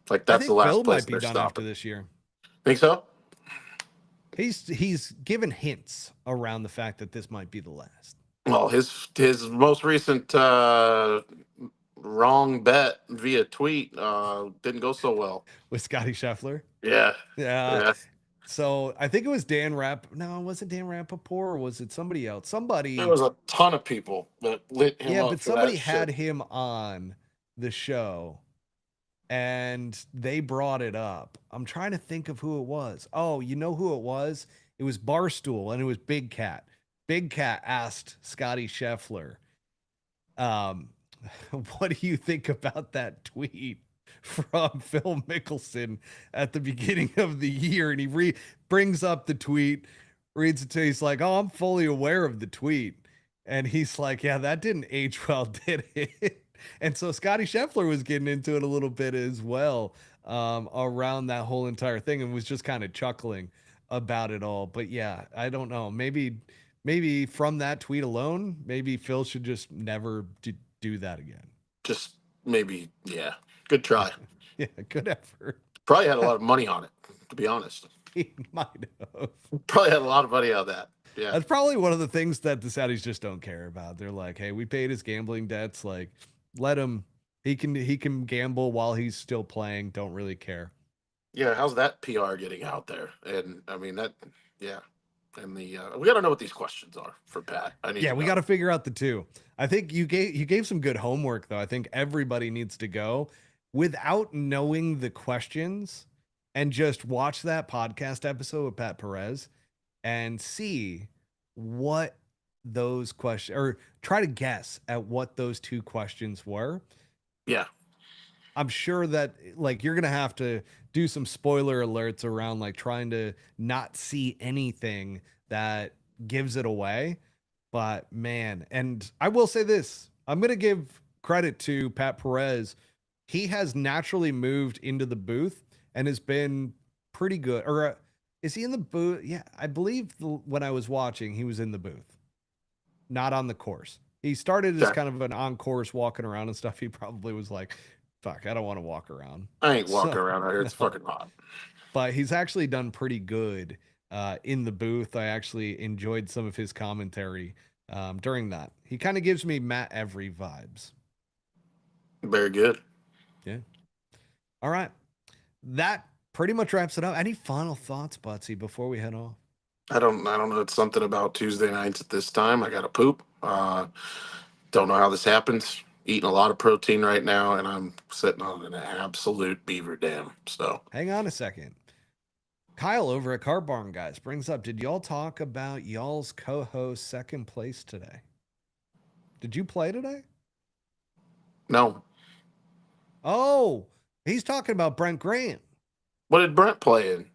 like
I
that's the
think
last
Phil
place
might be
they're
done after
stopping.
this year.
Think so?
He's given hints around the fact that this might be the last.
Well, his most recent wrong bet via tweet didn't go so well.
With Scotty Scheffler.
Yeah,
Yeah.
yeah.
So I think it was Dan Rapp. No, was it Dan Rappaport or was it somebody else?
There
Somebody.
was a ton of people that lit him
Yeah,
up
but
for
somebody
that
had
shit.
him on the show and they brought it up. I'm trying to think of who it was. Oh, you know who it was? It was Barstool and it was Big Cat. Big Cat asked Scotty Scheffler, um, what do you think about that tweet from Phil Mickelson at the beginning of the year? And he brings up the tweet, reads it to, he's like, oh, I'm fully aware of the tweet. And he's like, yeah, that didn't age well, did it? And so Scotty Scheffler was getting into it a little bit as well, around that whole entire thing, and was just kind of chuckling about it all. But yeah, I don't know. Maybe from that tweet alone, maybe Phil should just never do that again.
Just maybe, yeah. Good try.
Yeah, good effort.
Probably had a lot of money on it, to be honest.
He might have.
Probably had a lot of money on that. Yeah.
That's probably one of the things that the Saudis just don't care about. They're like, hey, we paid his gambling debts. Like, let him. He can gamble while he's still playing. Don't really care.
Yeah. How's that PR getting out there? And I mean, yeah. And we got to know what these questions are for Pat. I need
Yeah,
to
we
know.
got to figure out the two. I think you gave some good homework though. I think everybody needs to go without knowing the questions and just watch that podcast episode with Pat Perez and see what those questions, or try to guess at what those two questions were.
Yeah.
I'm sure that like you're gonna have to do some spoiler alerts around like trying to not see anything that gives it away. But man, and I will say this, I'm gonna give credit to Pat Perez. He has naturally moved into the booth and has been pretty good. Or is he in the booth? Yeah, I believe when I was watching, he was in the booth, not on the course. He started as
Yeah.
kind of an on course walking around and stuff. He probably was like, fuck, I don't want to walk around.
I ain't walking
So,
around out here. It's
no.
fucking hot.
But he's actually done pretty good in the booth. I actually enjoyed some of his commentary during that. He kind of gives me Matt Every vibes.
Very good.
Yeah. All right. That pretty much wraps it up. Any final thoughts, Butsy, before we head off?
I don't know. It's something about Tuesday nights at this time. I got to poop. Don't know how this happens. Eating a lot of protein right now, and I'm sitting on an absolute beaver dam. So
Hang on a second. Kyle over at Car Barn Guys brings up, did y'all talk about y'all's co-host second place today? Did you play today?
no.
Oh, he's talking about Brent Grant.
What did Brent play in?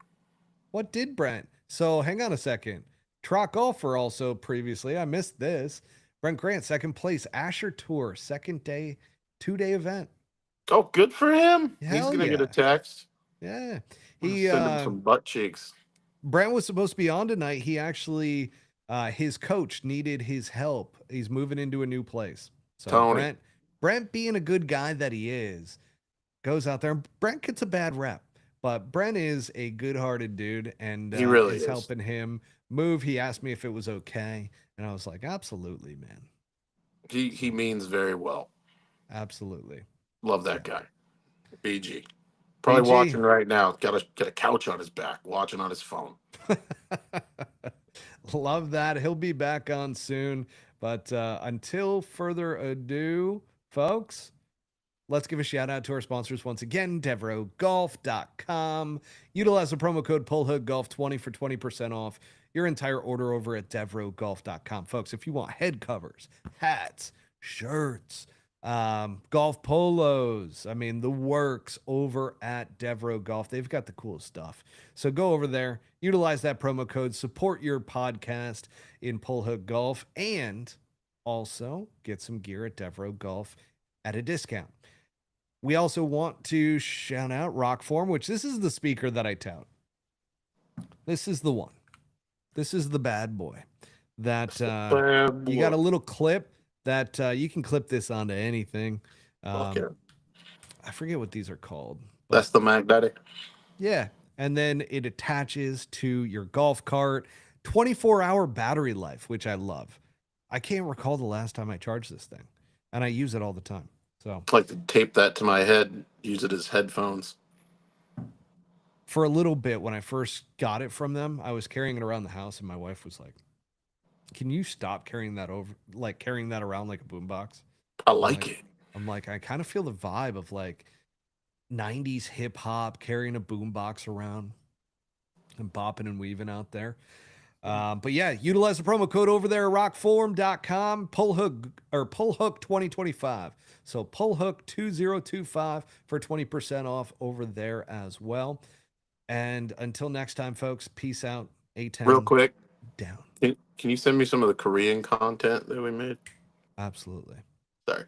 What did Brent? So hang on a second. Trot Golfer also previously. I missed this. Brent Grant, second place. Asher Tour, second day, 2-day event.
Oh, good for him. He's
Hell
gonna get
yeah.
a text.
Yeah.
He send him some butt cheeks.
Brent was supposed to be on tonight. He actually, his coach needed his help. He's moving into a new place. So
Tony.
Brent being a good guy that he is, goes out there. Brent gets a bad rep, but Brent is a good-hearted dude, and
He really
is
is.
helping him move. He asked me if it was okay, and I was like, absolutely, man.
He means very well.
Absolutely.
Love that guy. BG. Probably
BG.
watching right now. Got a couch on his back, watching on his phone.
Love that. He'll be back on soon. But until further ado, folks, let's give a shout out to our sponsors once again, DevroGolf.com. Utilize the promo code PullHookGolf20 for 20% off your entire order over at DevroGolf.com. Folks, if you want head covers, hats, shirts, golf polos, I mean, the works over at Devro Golf. They've got the coolest stuff. So go over there, utilize that promo code, support your podcast in Pull Hook Golf, and also get some gear at Devro Golf at a discount. We also want to shout out Rockform, which this is the speaker that I tout. This is the one. This is the bad boy that you got a little clip that you can clip this onto anything.
Okay.
I forget what these are called.
That's the Mac Daddy.
Yeah. And then it attaches to your golf cart. 24-hour battery life, which I love. I can't recall the last time I charged this thing, and I use it all the time. So
I'd like to tape that to my head, use it as headphones.
for a little bit, when I first got it from them, I was carrying it around the house, and my wife was like, "Can you stop carrying that around like a boombox?"
I like it.
I'm like, I kind of feel the vibe of like 90s hip hop, carrying a boombox around and bopping and weaving out there. But yeah, utilize the promo code over there at rockform.com, pullhook 2025. So pullhook 2025 for 20% off over there as well. And until next time, folks, peace out. A10
Real quick,
down.
can you send me some of the Korean content that we made?
Absolutely.
Sorry.